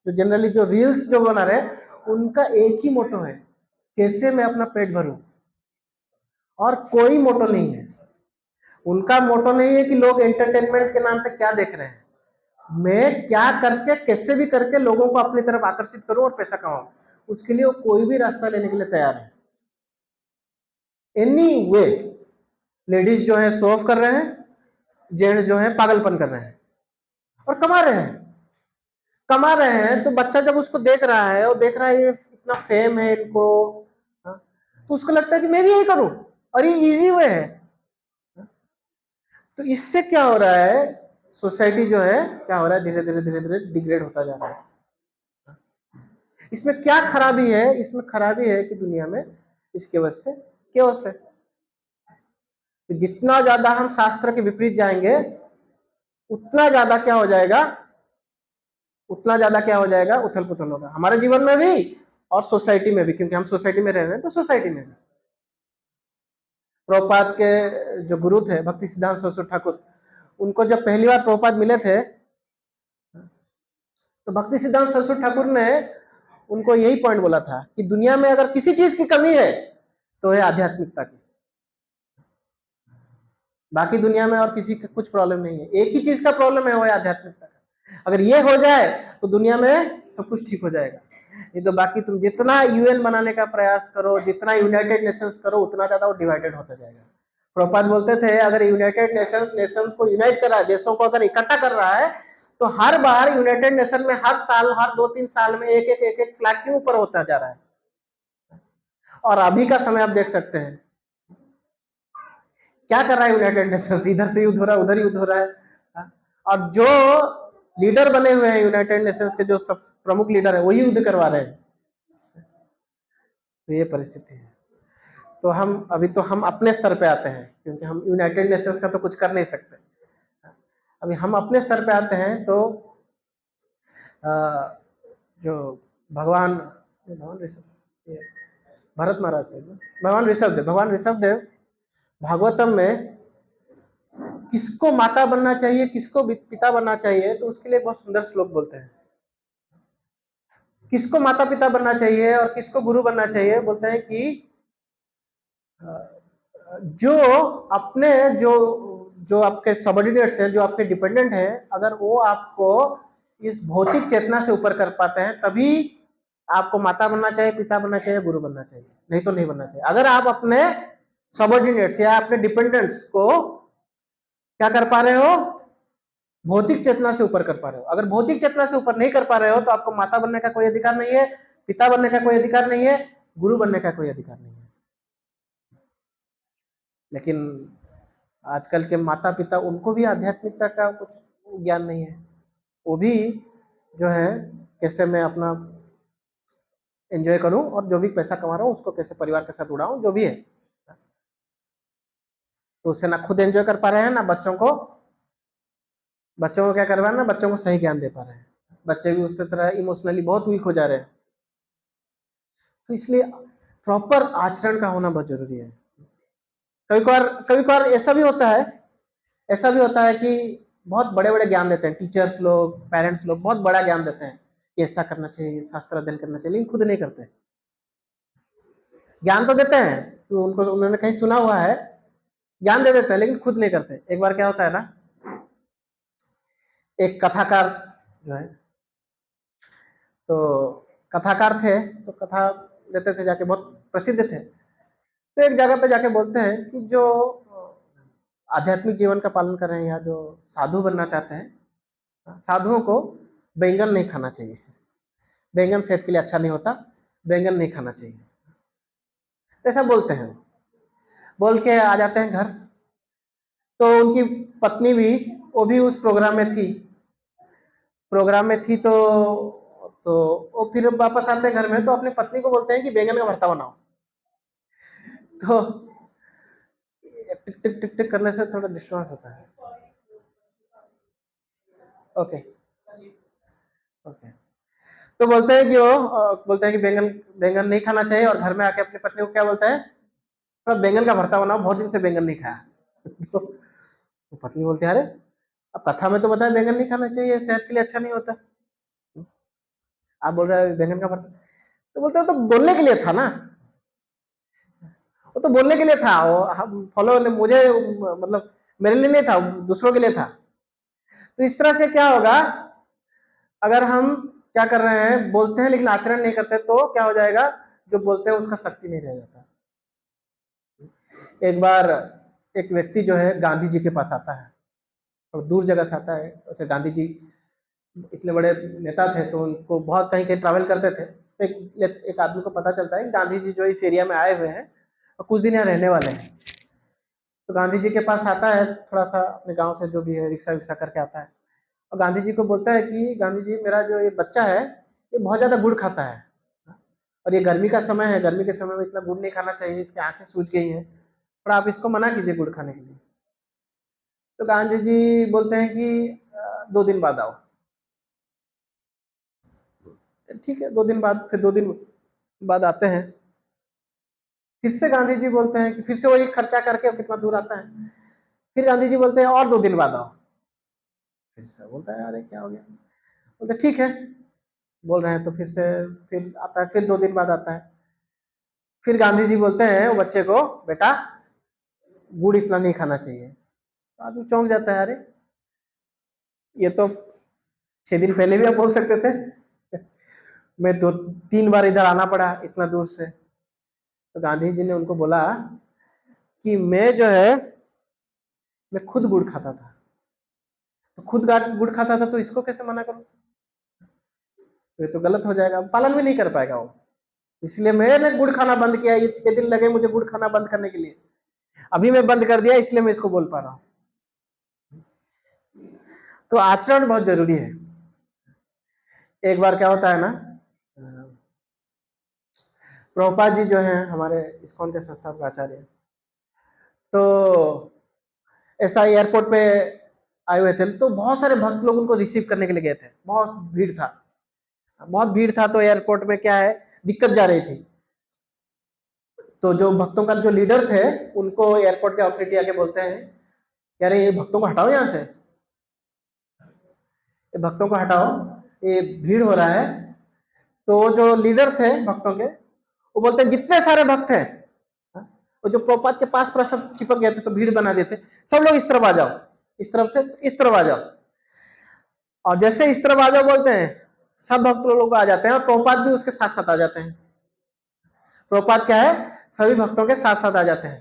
Speaker 1: जो जनरली जो रील्स जो बना रहे, उनका एक ही मोटो है, कैसे मैं अपना पेट भरूं, और कोई मोटो नहीं है। उनका मोटो नहीं है कि लोग एंटरटेनमेंट के नाम पे क्या देख रहे हैं, मैं क्या करके, कैसे भी करके लोगों को अपनी तरफ आकर्षित करूं और पैसा कमाऊं, उसके लिए वो कोई भी रास्ता लेने के लिए तैयार है। एनी वे, लेडीज जो है शो ऑफ कर रहे हैं, जेंट्स जो है पागलपन कर रहे हैं, और कमा रहे हैं। कमा रहे हैं तो बच्चा जब उसको देख रहा है, और देख रहा है ये इतना फेम है इनको, हाँ, तो उसको लगता है कि मैं भी यही करूं, और ये इजी वे है। तो इससे क्या हो रहा है, सोसाइटी जो है क्या हो रहा है, धीरे धीरे धीरे धीरे डिग्रेड होता जा रहा है। इसमें क्या खराबी है? इसमें खराबी है कि दुनिया में इसके वजह से केओस है। तो जितना ज्यादा हम शास्त्र के विपरीत जाएंगे, उतना ज्यादा क्या हो जाएगा, उतना ज्यादा क्या हो जाएगा, उथल पुथल होगा हमारे जीवन में भी और सोसाइटी में भी, क्योंकि हम सोसाइटी में रह रहे हैं, तो सोसाइटी में भी। प्रभुपाद के जो गुरु थे भक्ति सिद्धांत सरस्वती ठाकुर, उनको जब पहली बार प्रभुपाद मिले थे, तो भक्ति सिद्धांत सरस्वती ठाकुर ने उनको यही पॉइंट बोला था कि दुनिया में अगर किसी चीज की कमी है तो है आध्यात्मिकता की। बाकी दुनिया में और किसी का कुछ प्रॉब्लम नहीं है, एक ही चीज का प्रॉब्लम है, वो है आध्यात्मिकता का। अगर ये हो जाए तो दुनिया में सब कुछ ठीक हो जाएगा। नहीं तो बाकी तुम जितना यूएन बनाने का प्रयास करो, जितना यूनाइटेड नेशंस करो, उतना ज्यादा वो डिवाइडेड होता जाएगा। प्रभुपाद बोलते थे अगर यूनाइटेड नेशंस नेशंस को यूनाइट कर रहा है, देशों को अगर इकट्ठा कर रहा है, तो हर बार यूनाइटेड नेशन में हर साल, हर 2-3 साल में एक एक फ्लैग क्यों ऊपर होता जा रहा है। और अभी का समय आप देख सकते हैं क्या कर रहा है यूनाइटेड नेशंस, इधर से युद्ध हो रहा है, उधर युद्ध हो रहा है। और जो लीडर बने हुए हैं यूनाइटेड नेशंस के, जो सब प्रमुख लीडर है, वही युद्ध करवा रहे हैं। तो ये परिस्थिति है। तो हम अपने स्तर पे आते हैं, क्योंकि हम यूनाइटेड नेशंस का तो कुछ कर नहीं सकते। अभी हम अपने स्तर पे आते हैं तो जो भगवान भरत महाराज से भगवान ऋषभ देव भागवतम में किसको माता बनना चाहिए, किसको पिता बनना चाहिए, तो उसके लिए बहुत सुंदर श्लोक बोलते हैं। किसको माता पिता बनना चाहिए और किसको गुरु बनना चाहिए, बोलते हैं कि जो अपने जो आपके सबऑर्डिनेट्स हैं, जो आपके डिपेंडेंट हैं, अगर वो आपको इस भौतिक चेतना से ऊपर कर पाते हैं, तभी आपको माता बनना चाहिए, पिता बनना चाहिए, गुरु बनना चाहिए, नहीं तो नहीं बनना चाहिए। अगर आप अपने सबऑर्डिनेट्स या अपने डिपेंडेंट्स को क्या कर पा रहे हो, भौतिक चेतना से ऊपर कर पा रहे हो, अगर भौतिक चेतना से ऊपर नहीं कर पा रहे हो, तो आपको माता बनने का कोई अधिकार नहीं है, पिता बनने का कोई अधिकार नहीं है, गुरु बनने का कोई अधिकार नहीं है। लेकिन आजकल के माता पिता, उनको भी आध्यात्मिकता का कुछ ज्ञान नहीं है। वो भी जो है कैसे मैं अपना एंजॉय करूं और जो भी पैसा कमा रहा हूं उसको कैसे परिवार के साथ उड़ाऊं, जो भी है, तो उससे ना खुद एंजॉय कर पा रहे हैं, ना बच्चों को क्या कर रहे हैं, ना बच्चों को सही ज्ञान दे पा रहे हैं। बच्चे भी उस तरह इमोशनली बहुत वीक हो जा रहे हैं। तो इसलिए प्रॉपर आचरण का होना बहुत जरूरी है। कभी कभार ऐसा भी होता है कि बहुत बड़े बड़े ज्ञान देते हैं टीचर्स लोग, पेरेंट्स लोग, बहुत बड़ा ज्ञान देते हैं कि ऐसा करना चाहिए, शास्त्र अध्ययन करना चाहिए, लेकिन खुद नहीं करते। ज्ञान तो देते हैं, तो उन्होंने कहीं सुना हुआ है, ज्ञान दे देते हैं, लेकिन खुद नहीं करते। एक बार क्या होता है ना, एक कथाकार जो है, तो कथाकार थे, तो कथा देते थे जाके, बहुत प्रसिद्ध थे। तो एक जगह पे जाके बोलते हैं कि जो आध्यात्मिक जीवन का पालन कर रहे हैं या जो साधु बनना चाहते हैं, साधुओं को बैंगन नहीं खाना चाहिए, बैंगन सेहत के लिए अच्छा नहीं होता, बैंगन नहीं खाना चाहिए, ऐसा बोलते हैं। बोल के आ जाते हैं घर। तो उनकी पत्नी भी, वो भी उस प्रोग्राम में थी, तो वो फिर वापस आते हैं घर में, तो अपनी पत्नी को बोलते हैं कि बैंगन का भरता बनाओ। तो टिक टिक टिक टिक करने से थोड़ा डिस्टर्बेंस होता है। Okay okay. तो बोलते हैं कि बैंगन नहीं खाना चाहिए, और घर में आके अपनी पत्नी को क्या बोलता है, थोड़ा बैंगन का भरता बनाओ, बहुत दिन से बैंगन नहीं खाया। तो पत्नी बोलती है, अरे अब कथा में तो बताया बैंगन नहीं खाना चाहिए, सेहत के लिए अच्छा नहीं होता, आप बोल रहे हैं बैंगन का भरता। तो बोलते हैं तो बोलने के लिए था ना, वो तो बोलने के लिए था, वो फॉलो ने मुझे, मतलब मेरे लिए नहीं था, दूसरों के लिए था। तो इस तरह से क्या होगा, अगर हम क्या कर रहे हैं, बोलते हैं लेकिन आचरण नहीं करते, तो क्या हो जाएगा, जो बोलते हैं उसका शक्ति नहीं रह जाता। एक बार एक व्यक्ति जो है गांधी जी के पास आता है, और दूर जगह से आता है। वैसे गांधी जी इतने बड़े नेता थे, तो उनको बहुत कहीं कहीं ट्रैवल करते थे। एक आदमी को पता चलता है कि गांधी जी जो इस एरिया में आए हुए हैं और कुछ दिन यहाँ रहने वाले हैं। तो गांधी जी के पास आता है, थोड़ा सा अपने गांव से जो भी है रिक्शा विक्शा करके आता है, और गांधी जी को बोलता है कि गांधी जी, मेरा जो ये बच्चा है, ये बहुत ज़्यादा गुड़ खाता है, और ये गर्मी का समय है, गर्मी के समय में इतना गुड़ नहीं खाना चाहिए, इसकी आंखें सूज गई हैं, और आप इसको मना कीजिए गुड़ खाने के लिए। तो गांधी जी बोलते हैं कि 2 दिन बाद आओ। ठीक है, 2 दिन बाद, फिर 2 दिन बाद आते हैं। फिर से गांधी जी बोलते हैं कि फिर से वही खर्चा करके कितना दूर आता है। फिर गांधी जी बोलते हैं और 2 दिन बाद आओ। फिर से बोलता है, अरे क्या हो गया। बोलते ठीक है, बोल रहे हैं, तो फिर आता है, फिर 2 दिन बाद आता है। फिर गांधी जी बोलते हैं वो बच्चे को, बेटा गुड़ इतना नहीं खाना चाहिए। तो आदमी चौंक जाता है, अरे ये तो 6 दिन पहले भी आप बोल सकते थे। मैं 2-3 बार इधर आना पड़ा इतना दूर से। तो गांधी जी ने उनको बोला कि मैं जो है मैं खुद गुड़ खाता था, तो खुद गुड़ खाता था तो इसको कैसे मना करूं? तो ये तो गलत हो जाएगा, पालन भी नहीं कर पाएगा वो। इसलिए मैंने गुड़ खाना बंद किया, ये 6 दिन लगे मुझे गुड़ खाना बंद करने के लिए, अभी मैं बंद कर दिया, इसलिए मैं इसको बोल पा रहा हूं। तो आचरण बहुत जरूरी है। एक बार क्या होता है ना, प्रभुपाद जी जो हैं हमारे इस्कॉन के संस्थापक आचार्य, तो ऐसा एयरपोर्ट पे आए हुए थे, तो बहुत सारे भक्त लोग उनको रिसीव करने के लिए गए थे, बहुत भीड़ था, बहुत भीड़ था। तो एयरपोर्ट में क्या है, दिक्कत जा रही थी। तो जो भक्तों का जो लीडर थे, उनको एयरपोर्ट के अथॉरिटी आके बोलते हैं कि अरे ये भक्तों को हटाओ यहाँ से, ये भक्तों को हटाओ, ये भीड़ हो रहा है। तो जो लीडर थे भक्तों के, वो बोलते हैं जितने सारे भक्त हैं, वो जो प्रभुपाद के पास पूरा सब चिपक गए थे तो भीड़ बना देते, सब लोग इस तरफ आ जाओ, इस तरफ से इस तरफ आ जाओ। और जैसे इस तरफ आ जाओ बोलते हैं, सब भक्त लोग आ जाते हैं, और प्रभुपाद भी उसके साथ साथ आ जाते हैं। प्रभुपाद क्या है, सभी भक्तों के साथ साथ आ जाते हैं।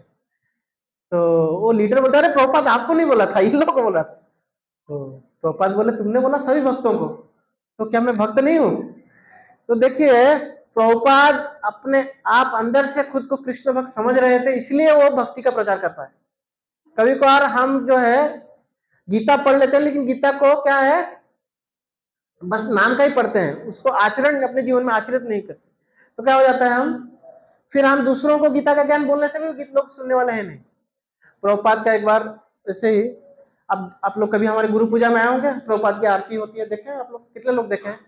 Speaker 1: तो वो लीडर बोलता है अरे प्रभुपाद आपको नहीं बोला था, इन लोगों को बोला था। तो प्रभुपाद बोले तुमने बोला सभी भक्तों को, तो क्या मैं भक्त नहीं हूं? तो देखिए, प्रभुपाद अपने आप अंदर से खुद को कृष्ण भक्त समझ रहे थे, इसलिए वो भक्ति का प्रचार कर पाए। कभी कभार हम जो है गीता पढ़ लेते हैं, लेकिन गीता को क्या है, बस नाम का ही पढ़ते हैं, उसको आचरण अपने जीवन में आचरित नहीं करते। तो क्या हो जाता है, फिर हम दूसरों को गीता का ज्ञान बोलने से भी गीत लोग सुनने वाले हैं नहीं। प्रभुपाद का एक बार ऐसे ही, अब आप लोग कभी हमारे गुरु पूजा में आए होंगे, प्रभुपाद की आरती होती है, देखे आप लोग? कितने लोग देखे हैं?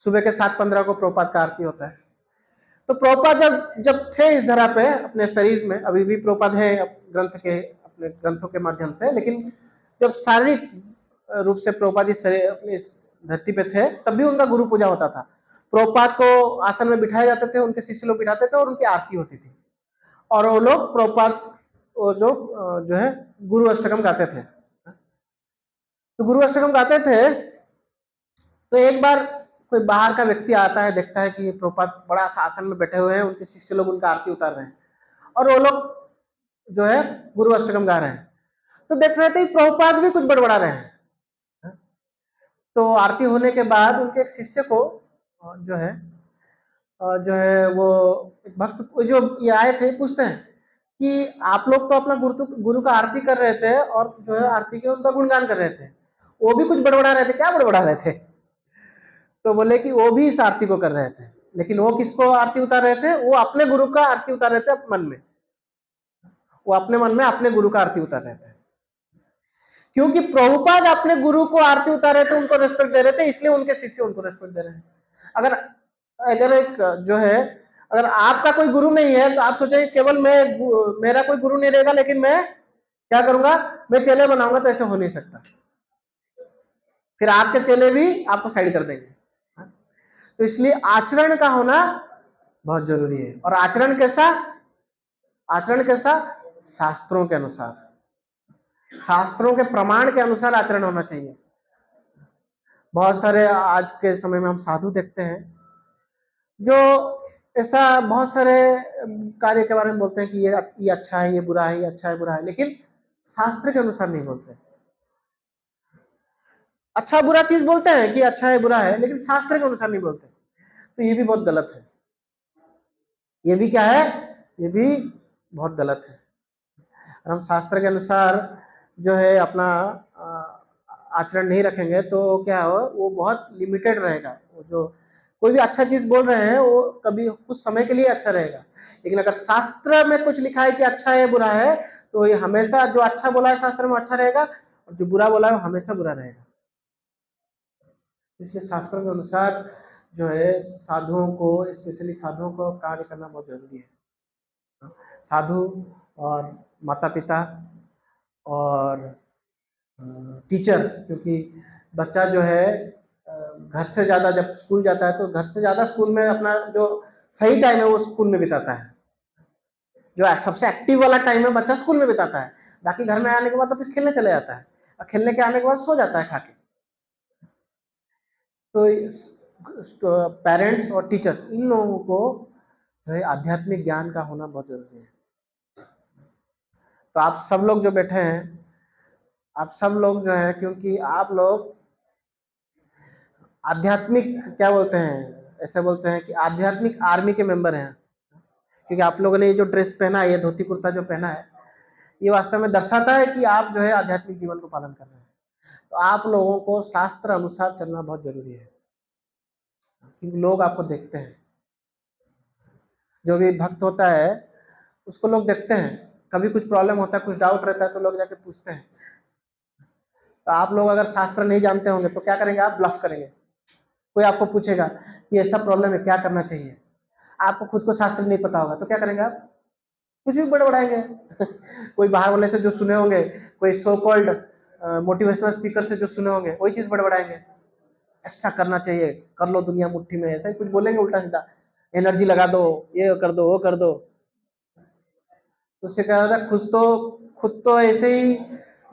Speaker 1: सुबह के 7:15 को प्रभुपाद का आरती होता है। तो प्रभुपाद जब जब थे इस धरा पे अपने शरीर में, अभी भी प्रभुपाद है ग्रंथ के, अपने ग्रंथों के माध्यम से, लेकिन जब शारीरिक रूप से प्रभुपाद अपनी इस धरती पे थे, तब भी उनका गुरु पूजा होता था। प्रभुपाद को आसन में बिठाए जाते थे, उनके शिष्य लोग बिठाते थे और उनकी आरती होती थी, और वो लोग प्रभुपाद जो है गुरु अष्टकम गाते थे। तो गुरु अष्टकम गाते थे, तो एक बार कोई बाहर का व्यक्ति आता है, देखता है कि प्रभुपाद बड़ा सा आसन में बैठे हुए हैं, उनके शिष्य लोग उनका आरती उतार रहे हैं, और वो लोग जो है गुरु अष्टकम गा रहे हैं। तो देख रहे थे प्रभुपाद भी कुछ बड़बड़ा रहे हैं। तो आरती होने के बाद उनके एक शिष्य को जो है वो एक भक्त जो ये आए थे, पूछते हैं कि आप लोग तो अपना गुरु का आरती कर रहे थे, और जो है आरती के उनका गुणगान कर रहे थे, वो भी कुछ बड़बड़ा रहे थे, क्या बड़बड़ा रहे थे? तो बोले कि वो भी इस आरती को कर रहे थे, लेकिन वो किसको आरती उतार रहे थे? वो अपने गुरु का आरती उतार रहे थे मन में, वो अपने मन में अपने गुरु का आरती उतार रहे थे। क्योंकि प्रभुपाद अपने गुरु को आरती उतार रहे थे, उनको रेस्पेक्ट दे रहे थे, इसलिए उनके शिष्य उनको रेस्पेक्ट दे रहे हैं। अगर अगर एक जो है, अगर आपका कोई गुरु नहीं है, तो आप सोचेंगे केवल मेरा कोई गुरु नहीं रहेगा, लेकिन मैं क्या करूंगा, मैं चेले बनाऊंगा, तो ऐसे हो नहीं सकता। फिर आपके चेले भी आपको साइड कर देंगे। तो इसलिए आचरण का होना बहुत जरूरी है। और आचरण कैसा? आचरण कैसा? शास्त्रों के अनुसार, शास्त्रों के प्रमाण के अनुसार आचरण होना चाहिए। बहुत सारे आज के समय में हम साधु देखते हैं जो ऐसा बहुत सारे कार्य के बारे में बोलते हैं कि ये अच्छा है, ये बुरा है, ये अच्छा है, बुरा है, लेकिन शास्त्र के अनुसार नहीं बोलते। अच्छा बुरा चीज बोलते हैं कि अच्छा है, बुरा है, लेकिन शास्त्र के अनुसार नहीं बोलते। तो ये भी बहुत गलत है। ये भी क्या है? ये भी बहुत गलत है। हम शास्त्र के अनुसार जो है अपना आचरण नहीं रखेंगे तो क्या हो, वो बहुत लिमिटेड रहेगा। वो जो कोई भी अच्छा चीज बोल रहे हैं, वो कभी कुछ समय के लिए अच्छा रहेगा, लेकिन अगर शास्त्र में कुछ लिखा है कि अच्छा है, बुरा है, तो ये हमेशा जो अच्छा बोला है शास्त्र में अच्छा रहेगा, और जो बुरा बोला है वो हमेशा बुरा रहेगा। इसलिए शास्त्रों के अनुसार जो है साधुओं को, स्पेशली साधुओं को कार्य करना बहुत जरूरी है। साधु और माता पिता और टीचर, क्योंकि बच्चा जो है घर से ज्यादा जब स्कूल जाता है, तो घर से ज्यादा स्कूल में अपना जो सही टाइम है वो स्कूल में बिताता है। जो सबसे एक्टिव वाला टाइम है बच्चा स्कूल में बिताता है, बाकी घर में आने के बाद तो फिर खेलने चले जाता है, और खेलने के आने के बाद सो जाता है खा के। तो पेरेंट्स और टीचर्स इन लोगों को जो है आध्यात्मिक ज्ञान का होना बहुत जरूरी है। तो आप सब लोग जो बैठे हैं, आप सब लोग जो है, क्योंकि आप लोग आध्यात्मिक, क्या बोलते हैं, ऐसे बोलते हैं कि आध्यात्मिक आर्मी के मेंबर हैं, क्योंकि आप लोगों ने ये जो ड्रेस पहना है, ये धोती कुर्ता जो पहना है, ये वास्तव में दर्शाता है कि आप जो है आध्यात्मिक जीवन को पालन कर रहे हैं। तो आप लोगों को शास्त्र अनुसार चलना बहुत जरूरी है, क्योंकि लोग आपको देखते हैं। जो भी भक्त होता है उसको लोग देखते हैं, कभी कुछ प्रॉब्लम होता है, कुछ डाउट रहता है तो लोग जाके पूछते हैं। तो आप लोग अगर शास्त्र नहीं जानते होंगे तो क्या करेंगे, आप ब्लफ करेंगे। कोई आपको पूछेगा कि ऐसा प्रॉब्लम है, क्या करना चाहिए, आपको खुद को शास्त्र नहीं पता होगा तो क्या करेंगे आप, कुछ भी बड़बड़ाएंगे। कोई बाहर वाले से जो सुने होंगे, कोई सो कॉल्ड मोटिवेशनल स्पीकर से जो सुने होंगे, वही चीज बड़बड़ाएंगे। ऐसा करना चाहिए, कर लो दुनिया मुट्ठी में, ऐसा ही कुछ बोलेंगे उल्टा सीधा, एनर्जी लगा दो, ये कर दो, वो कर दो। तो उससे क्या होता है, खुद तो ऐसे ही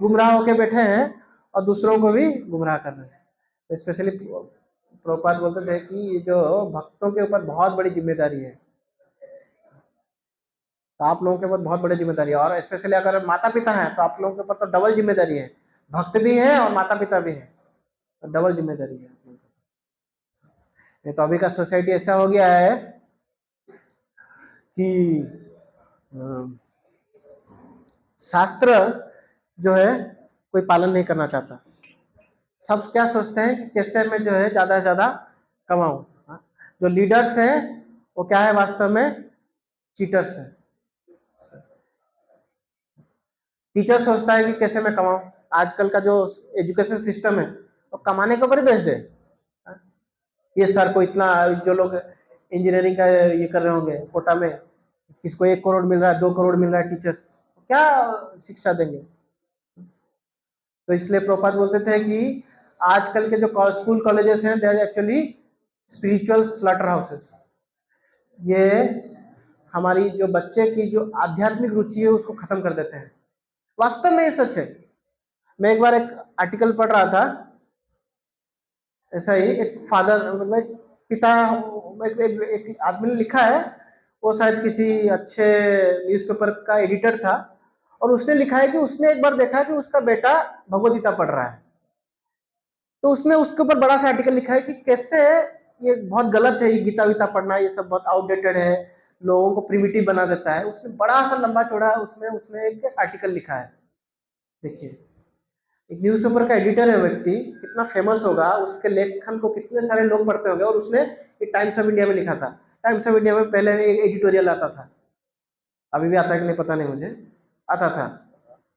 Speaker 1: गुमराह होके बैठे हैं और दूसरों को भी गुमराह कर रहे हैं। तो स्पेशली प्रभुपाद बोलते थे कि ये जो भक्तों के ऊपर बहुत बड़ी जिम्मेदारी है, तो आप लोगों के ऊपर बहुत बड़ी जिम्मेदारी है, और स्पेशली अगर माता पिता हैं तो आप लोगों के ऊपर तो डबल जिम्मेदारी है, भक्त भी है और माता पिता भी है, तो डबल जिम्मेदारी है। नहीं तो अभी का सोसाइटी ऐसा हो गया है कि शास्त्र जो है कोई पालन नहीं करना चाहता। सब क्या सोचते हैं कि कैसे मैं जो है ज्यादा से ज्यादा कमाऊं। जो लीडर्स हैं वो क्या है, वास्तव में चीटर्स हैं। टीचर सोचता है कि कैसे मैं कमाऊं। आजकल का जो एजुकेशन सिस्टम है वो कमाने के ऊपर बेस्ड है। ये सर को इतना, जो लोग इंजीनियरिंग का ये कर रहे होंगे कोटा में, किसको 1 करोड़ मिल रहा है, 2 करोड़ मिल रहा है, टीचर्स क्या शिक्षा देंगे। तो इसलिए प्रभुपाद बोलते थे कि आजकल के जो स्कूल कॉलेजेस हैं, they are actually spiritual slaughter houses. ये हमारी जो बच्चे की जो आध्यात्मिक रुचि है उसको खत्म कर देते हैं। वास्तव में ये सच है। मैं एक बार एक आर्टिकल पढ़ रहा था, ऐसा ही एक फादर, मतलब पिता, एक आदमी ने लिखा है, वो शायद किसी अच्छे न्यूज़पेपर का एडिटर था, और उसने लिखा है कि उसने एक बार देखा कि उसका बेटा भगवद गीता पढ़ रहा है। तो उसने उसके ऊपर बड़ा सा आर्टिकल लिखा है कि कैसे ये बहुत गलत है, ये गीता वीता पढ़ना, ये सब बहुत आउटडेटेड है, लोगों को प्रिमिटिव बना देता है। उसने बड़ा सा लंबा चौड़ा उसमें उसने एक आर्टिकल लिखा है। देखिए, एक न्यूज़पेपर का एडिटर है व्यक्ति, कितना फेमस होगा, उसके लेखन को कितने सारे लोग पढ़ते होंगे, और उसने एक टाइम्स ऑफ इंडिया में लिखा था। टाइम्स ऑफ इंडिया में पहले एक एडिटोरियल आता था, अभी भी आता है कि नहीं पता नहीं मुझे, आता था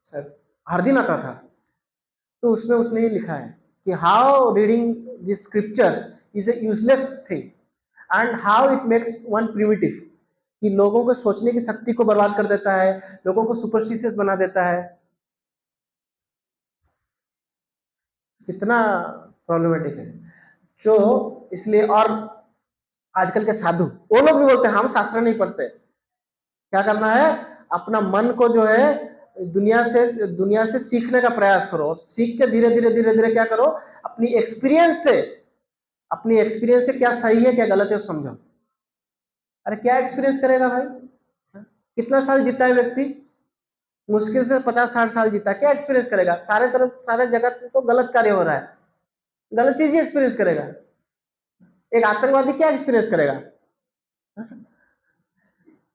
Speaker 1: सर, हर दिन आता था। तो उसमें उसने ये लिखा है कि how reading the scriptures is a useless thing and how it makes one primitive, कि लोगों को सोचने की शक्ति को बर्बाद कर देता है, लोगों को सुपरस्टिशियस बना देता है। कितना प्रॉब्लमेटिक है। जो इसलिए, और आजकल के साधु वो लोग भी बोलते हैं हम शास्त्र नहीं पढ़ते। क्या करना है, अपना मन को जो है दुनिया से सीखने का प्रयास करो, सीख के धीरे धीरे धीरे धीरे क्या करो, अपनी एक्सपीरियंस से क्या सही है क्या गलत है वो समझो। अरे क्या एक्सपीरियंस करेगा भाई, कितना साल जीता है व्यक्ति, मुश्किल से 50-60 साल जीता, क्या एक्सपीरियंस करेगा, सारे तरफ सारे जगत में तो गलत कार्य हो रहा है, गलत चीज ही एक्सपीरियंस करेगा। एक आतंकवादी क्या एक्सपीरियंस करेगा,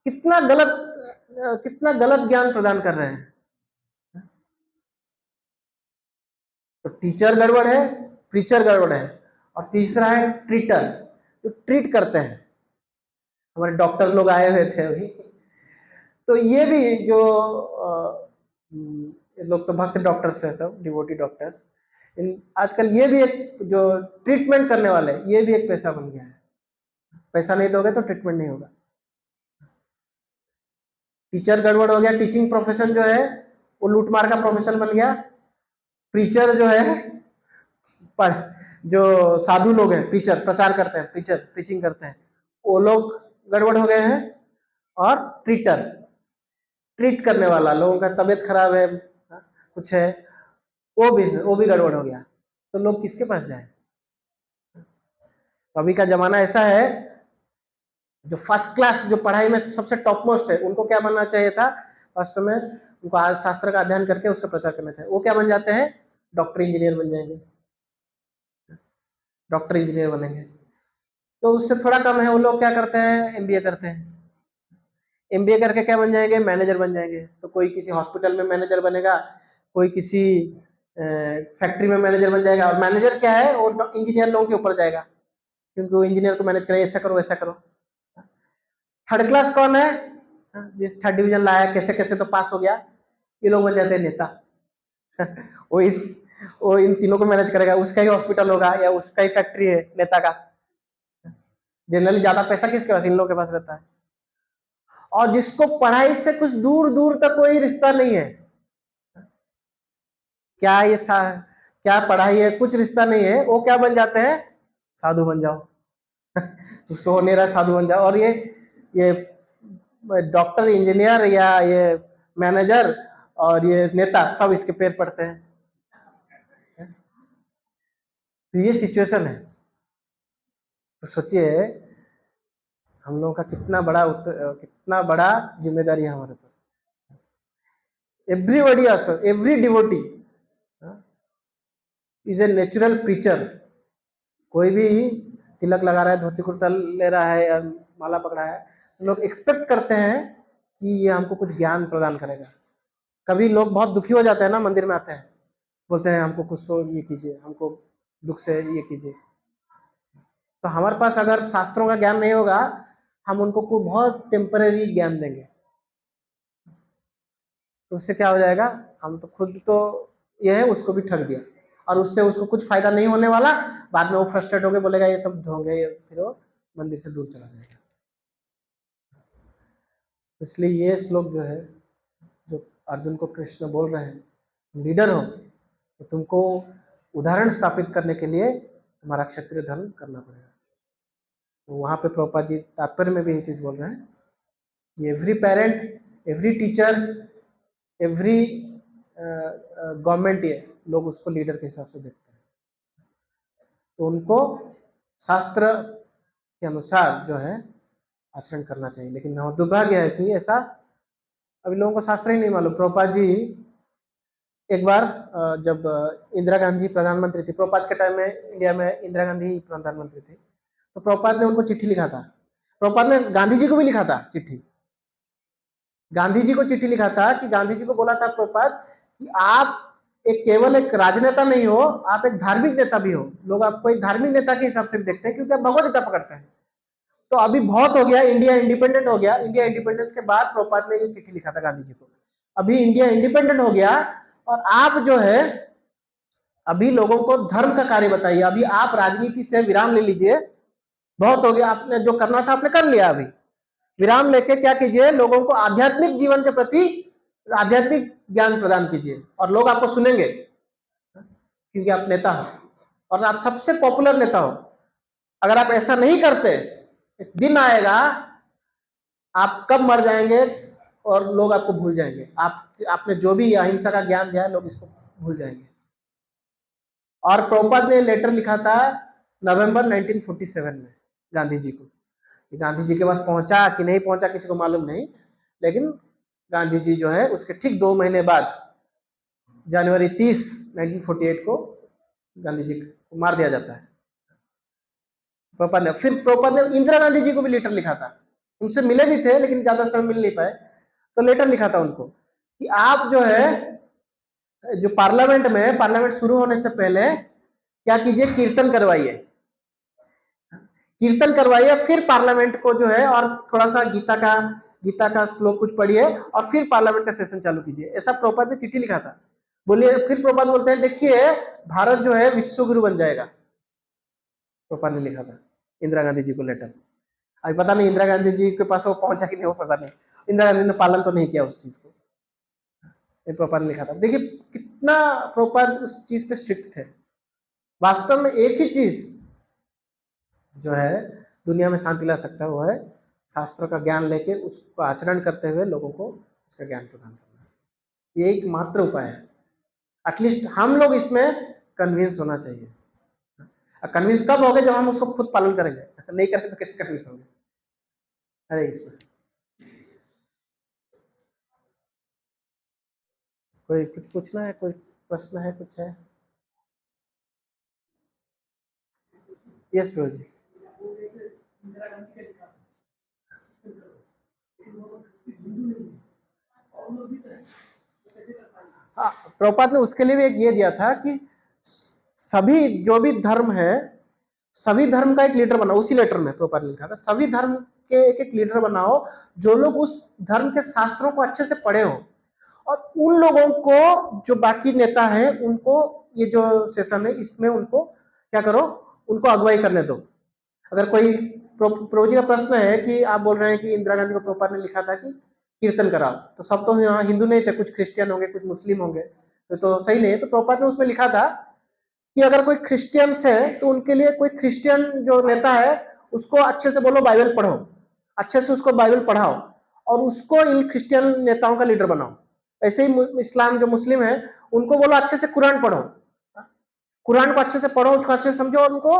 Speaker 1: कितना गलत कितना गलत ज्ञान प्रदान कर रहे हैं। तो टीचर गड़बड़ है, प्रीचर गड़बड़ है, और तीसरा है ट्रीटर, जो ट्रीट करते हैं। हमारे डॉक्टर लोग आए हुए थे अभी, तो ये भी जो लोग तो भक्त डॉक्टर्स है, सब डिवोटी डॉक्टर्स, आजकल ये भी एक जो ट्रीटमेंट करने वाले, ये भी एक पैसा बन गया है। पैसा नहीं दोगे तो ट्रीटमेंट नहीं होगा। टीचर गड़बड़ हो गया, टीचिंग प्रोफेशन जो है वो लूटमार का प्रोफेशन बन गया। प्रीचर जो है, पढ़ जो साधु लोग हैं, प्रीचर प्रचार करते हैं, प्रीचर प्रीचिंग करते हैं, वो लोग गड़बड़ हो गए हैं। और ट्रीटर, ट्रीट करने वाला, लोगों का तबीयत खराब है, कुछ है, वो भी गड़बड़ हो गया। तो लोग किसके पास जाए। तो अभी का जमाना ऐसा है, जो फर्स्ट क्लास, जो पढ़ाई में सबसे टॉप मोस्ट है, उनको क्या बनना चाहिए था वास्तव में, उनको आज शास्त्र का अध्ययन करके उसका प्रचार करना चाहिए। वो क्या बन जाते हैं? डॉक्टर इंजीनियर बन जाएंगे, डॉक्टर इंजीनियर बनेंगे। तो उससे थोड़ा कम है, वो लोग क्या करते हैं? एमबीए करते हैं। एमबीए करके क्या बन जाएंगे? मैनेजर बन जाएंगे। तो कोई किसी हॉस्पिटल में मैनेजर बनेगा, कोई किसी फैक्ट्री में मैनेजर बन जाएगा। और मैनेजर क्या है? वो इंजीनियर लोगों के ऊपर जाएगा, क्योंकि वो इंजीनियर को मैनेज करे, ऐसा करो ऐसा करो। थर्ड क्लास कौन है? जिस थर्ड डिवीजन लाया, कैसे कैसे तो पास हो गया, ये लोग बन जाते हैं नेता। वो इन तीनों को मैनेज करेगा, उसका ही हॉस्पिटल होगा या उसका ही फैक्ट्री है नेता का। जनरली ज्यादा पैसा किसके पास? इन लोगों के पास रहता है। और जिसको पढ़ाई से कुछ दूर दूर तक कोई रिश्ता नहीं है, क्या ये क्या पढ़ाई है, कुछ रिश्ता नहीं है, वो क्या बन जाते हैं? साधु बन जाओ। तो सो नहीं रहा, साधु बन जाओ। और ये डॉक्टर, इंजीनियर या ये मैनेजर और ये नेता सब इसके पैर पड़ते हैं। तो ये सिचुएशन है। तो सोचिए हम लोगों का कितना बड़ा जिम्मेदारी है हमारे पर। Everybody also, every devotee is a natural preacher. कोई भी तिलक लगा रहा है, धोती कुर्ता ले रहा है या माला पकड़ा है, लोग एक्सपेक्ट करते हैं कि ये हमको कुछ ज्ञान प्रदान करेगा। कभी लोग बहुत दुखी हो जाते हैं ना, मंदिर में आते हैं, बोलते हैं हमको कुछ तो ये कीजिए, हमको दुख से ये कीजिए। तो हमारे पास अगर शास्त्रों का ज्ञान नहीं होगा, हम उनको कोई बहुत टेम्पररी ज्ञान देंगे, तो उससे क्या हो जाएगा? हम तो खुद तो ये है, उसको भी ठग दिया, और उससे उसको कुछ फायदा नहीं होने वाला। बाद में वो फ्रस्ट्रेट होकर बोलेगा ये सब ढोंग है, फिर वो मंदिर से दूर चला जाएगा। इसलिए ये श्लोक जो है, जो अर्जुन को कृष्ण बोल रहे हैं, लीडर हो तो तुमको उदाहरण स्थापित करने के लिए तुम्हारा क्षत्रिय धर्म करना पड़ेगा। तो वहाँ पे प्रभुपाद जी तात्पर्य में भी ये चीज़ बोल रहे हैं कि every parent, every teacher, every government, ये लोग उसको लीडर के हिसाब से देखते हैं। तो उनको शास्त्र के अनुसार जो है आचरण करना चाहिए। लेकिन दुर्भाग्य है कि ऐसा अभी लोगों को शास्त्र ही नहीं मालूम। प्रभुपाद जी एक बार जब इंदिरा गांधी प्रधानमंत्री थी, प्रभुपाद के टाइम में इंडिया में इंदिरा गांधी प्रधानमंत्री थी, तो प्रभुपाद ने उनको चिट्ठी लिखा था। प्रभुपाद ने गांधी जी को भी लिखा था चिट्ठी, गांधी जी को चिट्ठी लिखा था कि गांधी जी को बोला था प्रभुपाद कि आप केवल एक राजनेता नहीं हो, आप एक धार्मिक नेता भी हो। लोग आपको एक धार्मिक नेता के हिसाब से देखते हैं, क्योंकि आप भगवत गीता पकड़ते हैं। तो अभी बहुत हो गया, इंडिया इंडिपेंडेंट हो गया। इंडिया इंडिपेंडेंस के बाद प्रभुपाद ने ये चिट्ठी लिखा था गांधी जी को, अभी इंडिया इंडिपेंडेंट हो गया और आप जो है अभी लोगों को धर्म का कार्य बताइए। अभी आप राजनीति से विराम ले लीजिए, बहुत हो गया, आपने जो करना था आपने कर लिया। अभी विराम लेके क्या कीजिए? लोगों को आध्यात्मिक जीवन के प्रति आध्यात्मिक ज्ञान प्रदान कीजिए, और लोग आपको सुनेंगे, क्योंकि आप नेता हो और आप सबसे पॉपुलर नेता हो। अगर आप ऐसा नहीं करते, एक दिन आएगा आप कब मर जाएंगे और लोग आपको भूल जाएंगे। आपने जो भी अहिंसा का ज्ञान दिया है, लोग इसको भूल जाएंगे। और प्रभुपाद ने लेटर लिखा था नवंबर 1947 में गांधी जी को। गांधी जी के पास पहुंचा कि नहीं पहुंचा किसी को मालूम नहीं, लेकिन गांधी जी जो है उसके ठीक 2 महीने बाद जनवरी 30, 1948 को गांधी जी को मार दिया जाता है। प्रभुपाद ने इंदिरा गांधी जी को भी लेटर लिखा था, उनसे मिले भी थे लेकिन ज्यादा समय मिल नहीं पाए, तो लेटर लिखा था उनको कि आप जो है जो पार्लियामेंट शुरू होने से पहले क्या कीजिए? कीर्तन करवाइए, कीर्तन करवाइए, फिर पार्लियामेंट को जो है और थोड़ा सा गीता का श्लोक कुछ पढ़िए और फिर पार्लियामेंट का सेशन चालू कीजिए। ऐसा प्रभुपाद ने चिट्ठी लिखा था। बोलिए, फिर प्रभुपाद बोलते हैं देखिए भारत जो है विश्व गुरु बन जाएगा। प्रभुपाद ने लिखा था इंदिरा गांधी जी को लेटर। अभी पता नहीं इंदिरा गांधी जी के पास वो पहुंचा कि नहीं, वो पता नहीं। इंदिरा गांधी ने पालन तो नहीं किया उस चीज को, प्रभुपाद ने लिखा था। देखिए कितना प्रभुपाद उस चीज पे स्ट्रिक्ट थे। वास्तव में एक ही चीज जो है दुनिया में शांति ला सकता है, वो है शास्त्रों का ज्ञान लेके उसको आचरण करते हुए लोगों को उसका ज्ञान प्रदान करना। ये एक मात्र उपाय है। एटलीस्ट हम लोग इसमें कन्विंस होना चाहिए। कन्विंस कब होगे? जब हम उसको खुद पालन करेंगे। नहीं करेंगे तो कैसे कन्विंस होंगे? हरे कृष्ण। कोई कुछ पूछना है, कोई प्रश्न है, कुछ है? यस प्रभु जी। हाँ, प्रभुपाद ने उसके लिए भी एक ये दिया था कि सभी जो भी धर्म है, सभी धर्म का एक लीडर बनाओ। उसी लेटर में प्रभुपाद ने लिखा था सभी धर्म के एक एक लीडर बनाओ जो लोग उस धर्म के शास्त्रों को अच्छे से पढ़े हो, और उन लोगों को जो बाकी नेता है उनको ये जो सेशन है इसमें उनको क्या करो, उनको अगुवाई करने दो। अगर कोई प्रभु जी का प्रश्न है कि आप बोल रहे हैं कि इंदिरा गांधी को प्रभुपाद ने लिखा था कि कीर्तन कराओ, तो सब तो यहाँ हिंदू नहीं थे, कुछ क्रिश्चियन होंगे, कुछ मुस्लिम होंगे, तो सही नहीं है। तो प्रभुपाद ने उसमें लिखा था कि अगर कोई क्रिश्चियंस है तो उनके लिए कोई क्रिश्चियन जो नेता है उसको अच्छे से बोलो बाइबल पढ़ो, अच्छे से उसको बाइबल पढ़ाओ और उसको इन क्रिश्चियन नेताओं का लीडर बनाओ। ऐसे ही इस्लाम जो मुस्लिम है उनको बोलो अच्छे से कुरान पढ़ो, कुरान को अच्छे से पढ़ो, उसको अच्छे से समझो, और उनको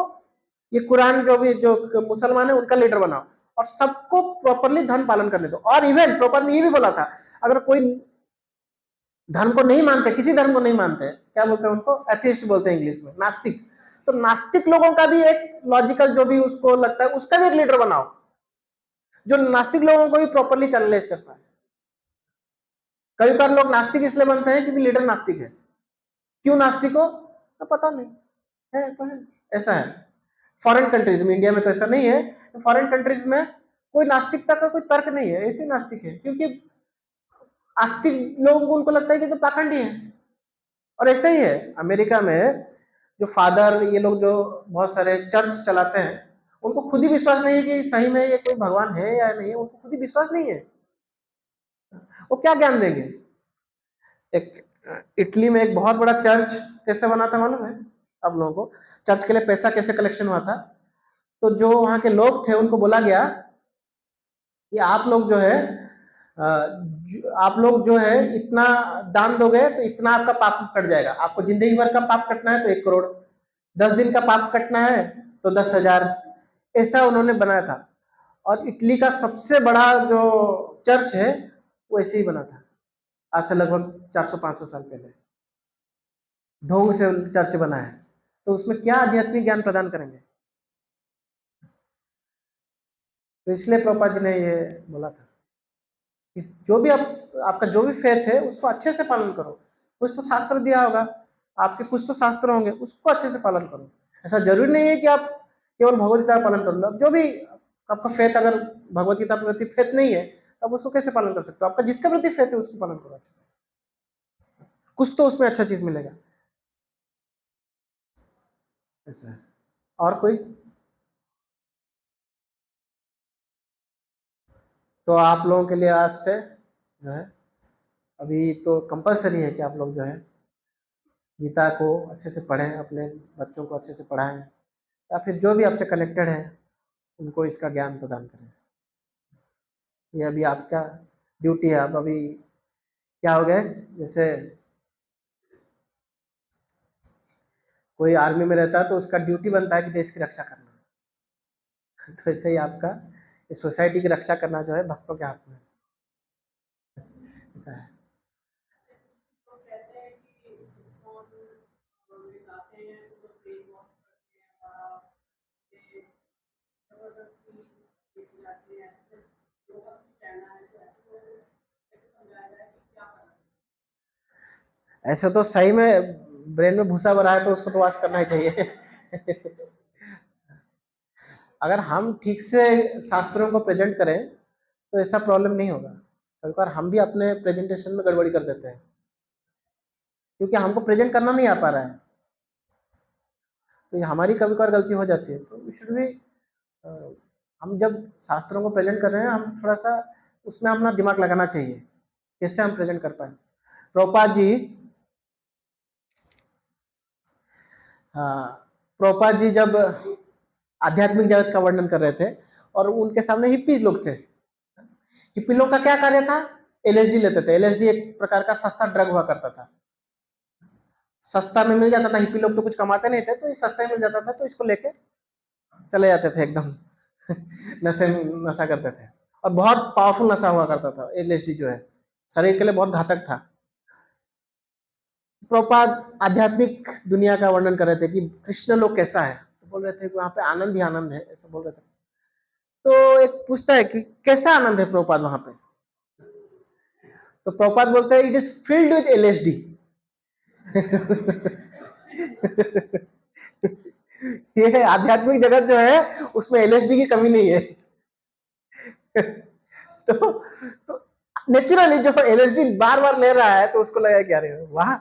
Speaker 1: ये कुरान जो भी जो मुसलमान है उनका लीडर बनाओ और सबको प्रॉपरली धर्म पालन करने दो। और इवन प्रॉपर ने ये भी बोला था अगर कोई धर्म को नहीं मानते, किसी धर्म को नहीं मानते, क्या बोलते हैं उनको, एथिस्ट बोलते हैं इंग्लिश में, नास्तिक, तो नास्तिक लोगों का भी एक लॉजिकल जो भी उसको लगता है उसका भी एक लीडर बनाओ जो नास्तिक लोगों को भी प्रॉपरली चैनलाइज कर पाए। कई बार लोग नास्तिक इसलिए बनते हैं क्योंकि लीडर नास्तिक है। क्यों नास्तिक हो तो पता नहीं है, तो है ऐसा है। फॉरेन कंट्रीज में, इंडिया में तो ऐसा नहीं है, फॉरेन कंट्रीज में कोई नास्तिकता का कोई तर्क नहीं है, ऐसे नास्तिक है क्योंकि आस्तिक लोगों को उनको लगता है कि तो पाखंडी है। और ऐसे ही है अमेरिका में जो फादर ये लोग जो बहुत सारे चर्च चलाते हैं उनको खुद ही विश्वास नहीं है कि सही में ये कोई भगवान है या नहीं है, उनको खुद ही विश्वास नहीं है, वो क्या ज्ञान देंगे। एक इटली में एक बहुत बड़ा चर्च कैसे बना था मालूम है आप लोगों को? चर्च के लिए पैसा कैसे कलेक्शन हुआ था? तो जो वहां के लोग थे उनको बोला गया कि आप लोग जो है आप लोग जो है इतना दान दोगे तो इतना आपका पाप कट जाएगा। आपको जिंदगी भर का पाप कटना है तो 1 करोड़, 10 दिन का पाप कटना है तो 10,000, ऐसा उन्होंने बनाया था। और इटली का सबसे बड़ा जो चर्च है वो ऐसे ही बना था, आज से लगभग 400-500 साल पहले ढोंग से चर्च बना है। तो उसमें क्या आध्यात्मिक ज्ञान प्रदान करेंगे? तो इसलिए प्रभुपाद जी ने ये बोला था कि जो भी आपका जो भी फेथ है उसको अच्छे से पालन करो। कुछ तो शास्त्र दिया होगा, आपके कुछ तो शास्त्र होंगे, उसको अच्छे से पालन करो। ऐसा जरूरी नहीं है कि आप केवल भगवत गीता का पालन करो। जो भी आपका फेथ, अगर भगवत गीता प्रति फेथ नहीं है तो आप उसको कैसे पालन कर सकते हो? आपका जिसके प्रति फेथ है उसको पालन करो अच्छे से, कुछ तो उसमें अच्छा चीज मिलेगा। ऐसा है। और कोई? तो आप लोगों के लिए आज से जो है अभी तो कंपलसरी है कि आप लोग जो है गीता को अच्छे से पढ़ें, अपने बच्चों को अच्छे से पढ़ाएं, या फिर जो भी आपसे कनेक्टेड है उनको इसका ज्ञान प्रदान करें। ये अभी आपका ड्यूटी है। आप अभी क्या हो गए, जैसे कोई आर्मी में रहता है तो उसका ड्यूटी बनता है कि देश की रक्षा करना, तो ऐसे ही आपका इस सोसाइटी की रक्षा करना जो है भक्तों के हाथ में है। ऐसा है। ऐसे तो सही में ब्रेन में भूसा भरा है तो उसको तो वाश करना ही चाहिए। अगर हम ठीक से शास्त्रों को प्रेजेंट करें तो ऐसा प्रॉब्लम नहीं होगा। कई बार हम भी अपने प्रेजेंटेशन में गड़बड़ी कर देते हैं क्योंकि हमको प्रेजेंट करना नहीं आ पा रहा है, तो ये हमारी कभी कभार गलती हो जाती है। तो शुड भी हम जब शास्त्रों को प्रेजेंट कर रहे हैं हम थोड़ा सा उसमें अपना दिमाग लगाना चाहिए कैसे हम प्रेजेंट कर पाए। प्रभुपाद जी प्रभुपाद जी जब आध्यात्मिक जगत का वर्णन कर रहे थे और उनके सामने हिप्पीज लोग थे। हिप्पी लोग का क्या कार्य था? एलएसडी लेते थे। एलएसडी एक प्रकार का सस्ता ड्रग हुआ करता था, सस्ता में मिल जाता था। हिप्पी लोग तो कुछ कमाते नहीं थे तो ये सस्ता में मिल जाता था, तो इसको लेके चले जाते थे एकदम नशे नशा करते थे। और बहुत पावरफुल नशा हुआ करता था एलएसडी जो है, शरीर के लिए बहुत घातक था। प्रभुपाद आध्यात्मिक दुनिया का वर्णन कर रहे थे कि कृष्ण लोग कैसा है, तो बोल रहे थे कि वहां पे आनंद ही आनंद है, ऐसा बोल रहे थे। तो एक पूछता है कि कैसा आनंद है प्रभुपाद वहां पे, तो प्रभुपाद बोलते हैं it is filled with LSD. ये आध्यात्मिक जगत जो है उसमें एलएसडी की कमी नहीं है। तो नेचुरली जो एलएसडी बार बार ले रहा है तो उसको लगा कि अरे वाह,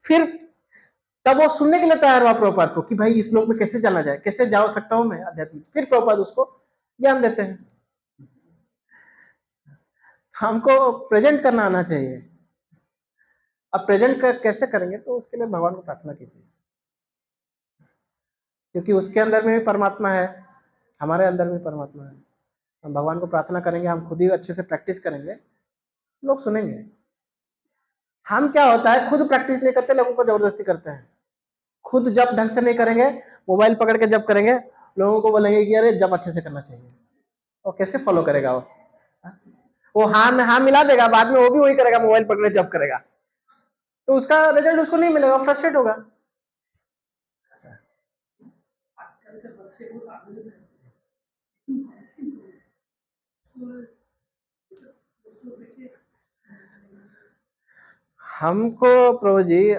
Speaker 1: फिर तब वो सुनने के लिए तैयार हुआ प्रभुपाद को कि भाई इस लोक में कैसे जाना जाए, कैसे जा सकता हूं मैं आध्यात्मिक। फिर प्रभुपाद उसको ज्ञान देते हैं। हमको प्रेजेंट करना आना चाहिए। अब प्रेजेंट कैसे करेंगे, तो उसके लिए भगवान को प्रार्थना कीजिए, क्योंकि उसके अंदर में भी परमात्मा है, हमारे अंदर में परमात्मा है। हम भगवान को प्रार्थना करेंगे, हम खुद ही अच्छे से प्रैक्टिस करेंगे, लोग सुनेंगे। हम क्या होता है, खुद प्रैक्टिस नहीं करते, लोगों को जबरदस्ती करते हैं। खुद जब ढंग से नहीं करेंगे, मोबाइल पकड़ के जब करेंगे, लोगों को बोलेंगे कि अरे जब अच्छे से करना चाहिए। और कैसे फॉलो करेगा वो हाँ में हाँ मिला देगा, बाद में वो भी वही करेगा, मोबाइल पकड़े जब करेगा, तो उसका रिजल्ट उसको नहीं मिलेगा, फ्रस्ट्रेट होगा। हमको प्रभु जी,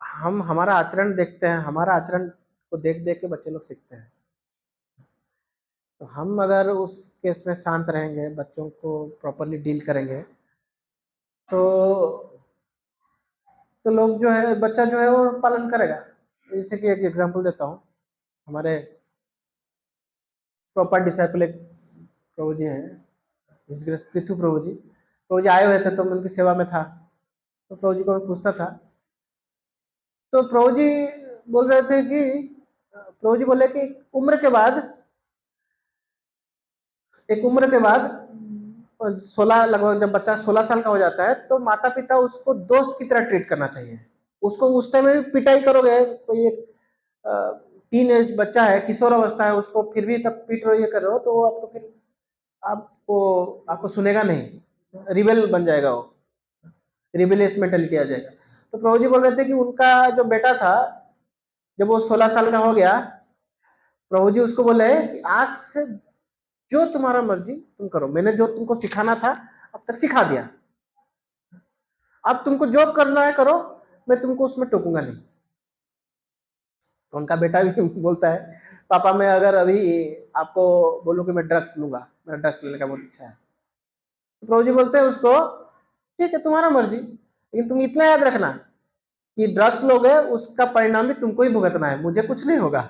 Speaker 1: हम हमारा आचरण देखते हैं, हमारा आचरण को देख देख के बच्चे लोग सीखते हैं। तो हम अगर उस केस में शांत रहेंगे, बच्चों को प्रॉपरली डील करेंगे, तो लोग जो है, बच्चा जो है वो पालन करेगा। जैसे कि एक एग्जांपल देता हूँ, हमारे प्रॉपर डिसाइपल एक प्रभु जी हैं, पृथु प्रभु जी आए हुए थे, तो मैं उनकी सेवा में था। तो प्रभु जी को मैं पूछता था, तो प्रभु जी बोल रहे थे कि प्रभु जी बोले कि एक उम्र के बाद 16 लगभग, जब बच्चा 16 साल का हो जाता है, तो माता पिता उसको दोस्त की तरह ट्रीट करना चाहिए। उसको उस टाइम में भी पिटाई करोगे, कोई एक टीन एज बच्चा है, किशोर अवस्था है, उसको फिर भी तब पीट रहे करो, तो वो आपको फिर आपको सुनेगा नहीं, रिबेल बन जाएगा, वो रिबेलियस मेंटेलिटी आ जाएगा। तो प्रभु जी बोल रहे थे कि उनका जो बेटा था, जब वो 16 साल का हो गया, प्रभु जी उसको बोले कि आज से जो तुम्हारा मर्जी तुम करो, मैंने जो तुमको सिखाना था अब तक सिखा दिया, अब तुमको जो करना है करो, मैं तुमको उसमें टोकूंगा नहीं। तो उनका बेटा भी बोलता है, पापा मैं अगर अभी आपको बोलूं कि मैं ड्रग्स लूंगा, मेरा ड्रग्स लेने का बहुत इच्छा है, तो प्रभु जी बोलते हैं उसको, ठीक है तुम्हारा मर्जी, लेकिन तुम इतना याद रखना कि ड्रग्स लोगे उसका परिणाम भी तुमको ही भुगतना है, मुझे कुछ नहीं होगा।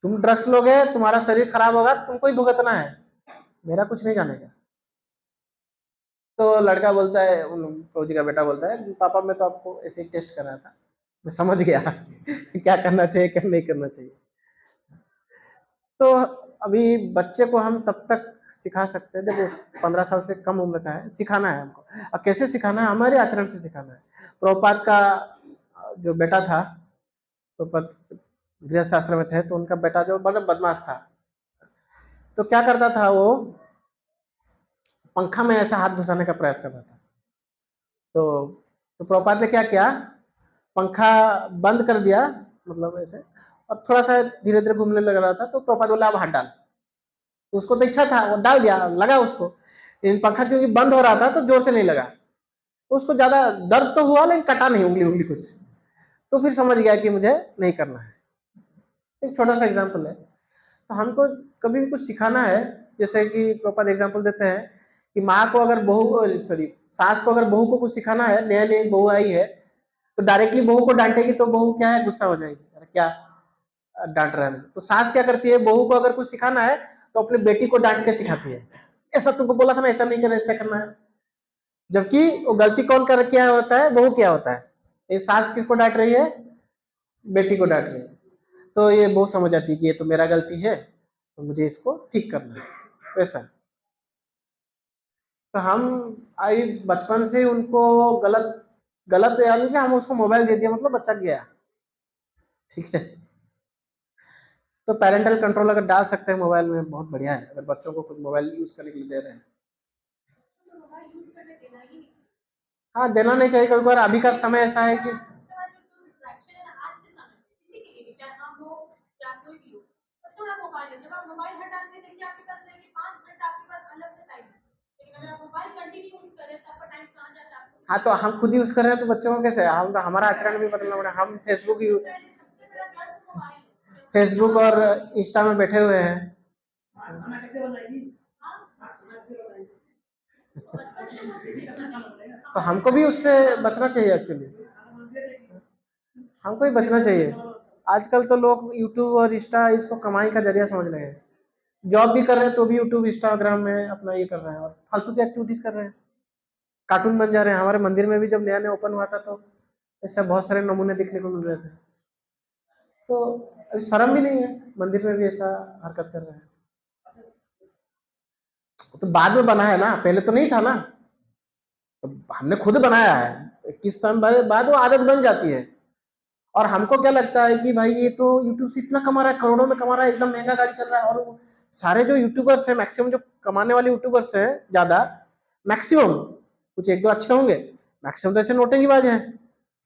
Speaker 1: तुम ड्रग्स लोगे, तुम्हारा शरीर खराब होगा, तुमको ही भुगतना है, मेरा कुछ नहीं जानेगा। तो लड़का बोलता है, फौजी का बेटा बोलता है, पापा मैं तो आपको ऐसे ही टेस्ट कर रहा था, मैं समझ गया क्या करना चाहिए क्या नहीं करना चाहिए। तो अभी बच्चे को हम तब तक सिखा सकते हैं जब वो 15 साल से कम उम्र का है, सिखाना है हमको। और कैसे सिखाना है, हमारे आचरण से सिखाना है। प्रभुपाद का जो बेटा था, प्रभुपाद गृहस्थ आश्रम में थे, तो उनका बेटा जो बड़ा बदमाश था, तो क्या करता था वो, पंखा में ऐसा हाथ घुसाने का प्रयास करता था। तो प्रभुपाद ने क्या किया, पंखा बंद कर दिया, मतलब ऐसे, और थोड़ा सा धीरे धीरे घूमने लग रहा था, तो प्रभुपाद बोला अब हाथ डाल। तो उसको तो इच्छा था, वो डाल दिया, लगा उसको, लेकिन पंखा क्योंकि बंद हो रहा था तो जोर से नहीं लगा, तो उसको ज्यादा दर्द तो हुआ लेकिन कटा नहीं उंगली उंगली कुछ। तो फिर समझ गया कि मुझे नहीं करना है। एक छोटा सा एग्जाम्पल है। तो हमको कभी भी कुछ सिखाना है, जैसे कि प्रॉपर एग्जाम्पल देते हैं कि माँ को अगर बहू, सॉरी सास को अगर बहू को कुछ सिखाना है, नया नई बहू आई है, तो डायरेक्टली बहू को डांटेगी तो बहू क्या है, गुस्सा हो जाएगी, अरे क्या डांट रहा है। तो सास क्या करती है, बहू को अगर कुछ सिखाना है तो अपने बेटी को डांट के सिखाती है, ऐसा तुमको बोला था ना, ऐसा नहीं करना, ऐसा करना है। जबकि वो गलती कौन कर क्या होता है, बहू क्या होता है, ये सास किसको डांट रही है, बेटी को डांट रही है। तो ये बहू समझ जाती है कि ये तो मेरा गलती है, तो मुझे इसको ठीक करना है, वैसा। तो हम आई बचपन से उनको गलत गलत यानी कि हम उसको मोबाइल दे दिया मतलब बच्चा गया, ठीक है। तो पेरेंटल कंट्रोल अगर डाल सकते हैं मोबाइल में, बहुत बढ़िया है, अगर बच्चों को कुछ मोबाइल यूज करने के लिए दे रहे हैं। हाँ, देना नहीं चाहिए कभी कभार। अभी का समय ऐसा है कि हाँ, तो हम खुद यूज कर रहे हैं तो बच्चों को कैसे, हम हमारा आचरण भी बदलना पड़ेगा। हम फेसबुक और इंस्टा में बैठे हुए हैं। तो हमको भी उससे बचना चाहिए एक्चुअली, हमको भी बचना चाहिए। आजकल तो लोग यूट्यूब और इंस्टा इसको कमाई का जरिया समझ रहे हैं। जॉब भी कर रहे हैं तो भी यूट्यूब इंस्टाग्राम में अपना ये कर रहे हैं और फालतू की एक्टिविटीज कर रहे हैं, कार्टून बन जा रहे हैं। हमारे मंदिर में भी जब नया नया ओपन हुआ था तो ऐसे बहुत सारे नमूने दिखने को मिल रहे थे। तो अभी शर्म भी नहीं है, मंदिर में भी ऐसा हरकत कर रहे हैं। तो बाद में बना है ना, पहले तो नहीं था ना, तो हमने खुद बनाया है। 21 साल बाद वो आदत बन जाती है। और हमको क्या लगता है कि भाई ये तो यूट्यूब से इतना कमा रहा है, करोड़ों में कमा रहा है, एकदम महंगा गाड़ी चल रहा है। और सारे जो यूट्यूबर्स हैं, मैक्सिमम जो कमाने वाले यूट्यूबर्स हैं ज्यादा, मैक्सिमम, कुछ एक दो अच्छे होंगे, मैक्सिमम तो ऐसे नोटेंगीबाज हैं।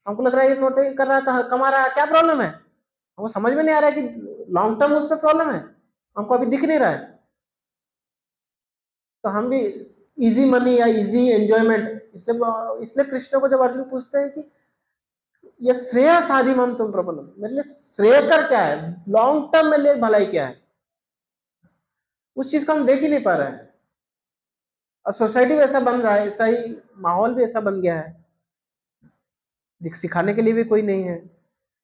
Speaker 1: हमको लग रहा है ये नोटिंग कर रहा था, कमा रहा है, क्या प्रॉब्लम है? हमको समझ में नहीं आ रहा है कि लॉन्ग टर्म उस पर प्रॉब्लम है, हमको अभी दिख नहीं रहा है। तो हम भी इजी मनी या इजी एंजॉयमेंट, इसलिए कृष्ण को जब अर्जुन पूछते हैं कि ये श्रेय साधी मम तुम प्रबंधन, मेरे लिए श्रेय कर क्या है, लॉन्ग टर्म मेरे लिए भलाई क्या है, उस चीज को हम देख ही नहीं पा रहे हैं। और सोसाइटी भी ऐसा बन रहा है, ऐसा ही माहौल भी ऐसा बन गया है, सिखाने के लिए भी कोई नहीं है।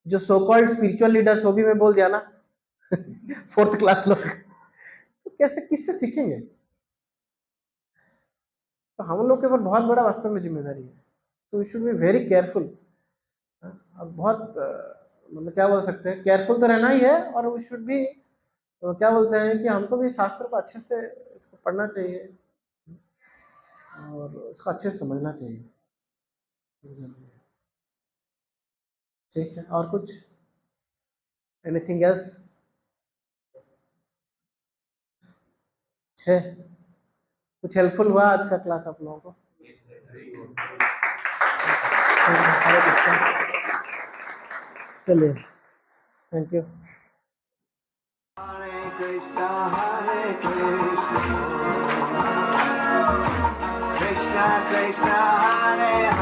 Speaker 1: जो सो कॉल्ड स्पिरिचुअल लीडर्स, वो भी मैं बोल दिया ना फोर्थ क्लास लोग, तो कैसे किससे सीखेंगे? तो हम लोग के ऊपर बहुत बड़ा वास्तव में जिम्मेदारी है। तो we should be very careful. अब बहुत मतलब क्या बोल सकते हैं, केयरफुल तो रहना ही है। और वी शुड भी, तो क्या बोलते हैं कि हमको भी शास्त्र को अच्छे से इसको पढ़ना चाहिए और उसको अच्छे से समझना चाहिए। ठीक है, और कुछ, एनीथिंग एल्स? कुछ हेल्पफुल हुआ आज का क्लास आप लोगों को? चलिए, thank you. Hare Krishna Krishna Krishna Hare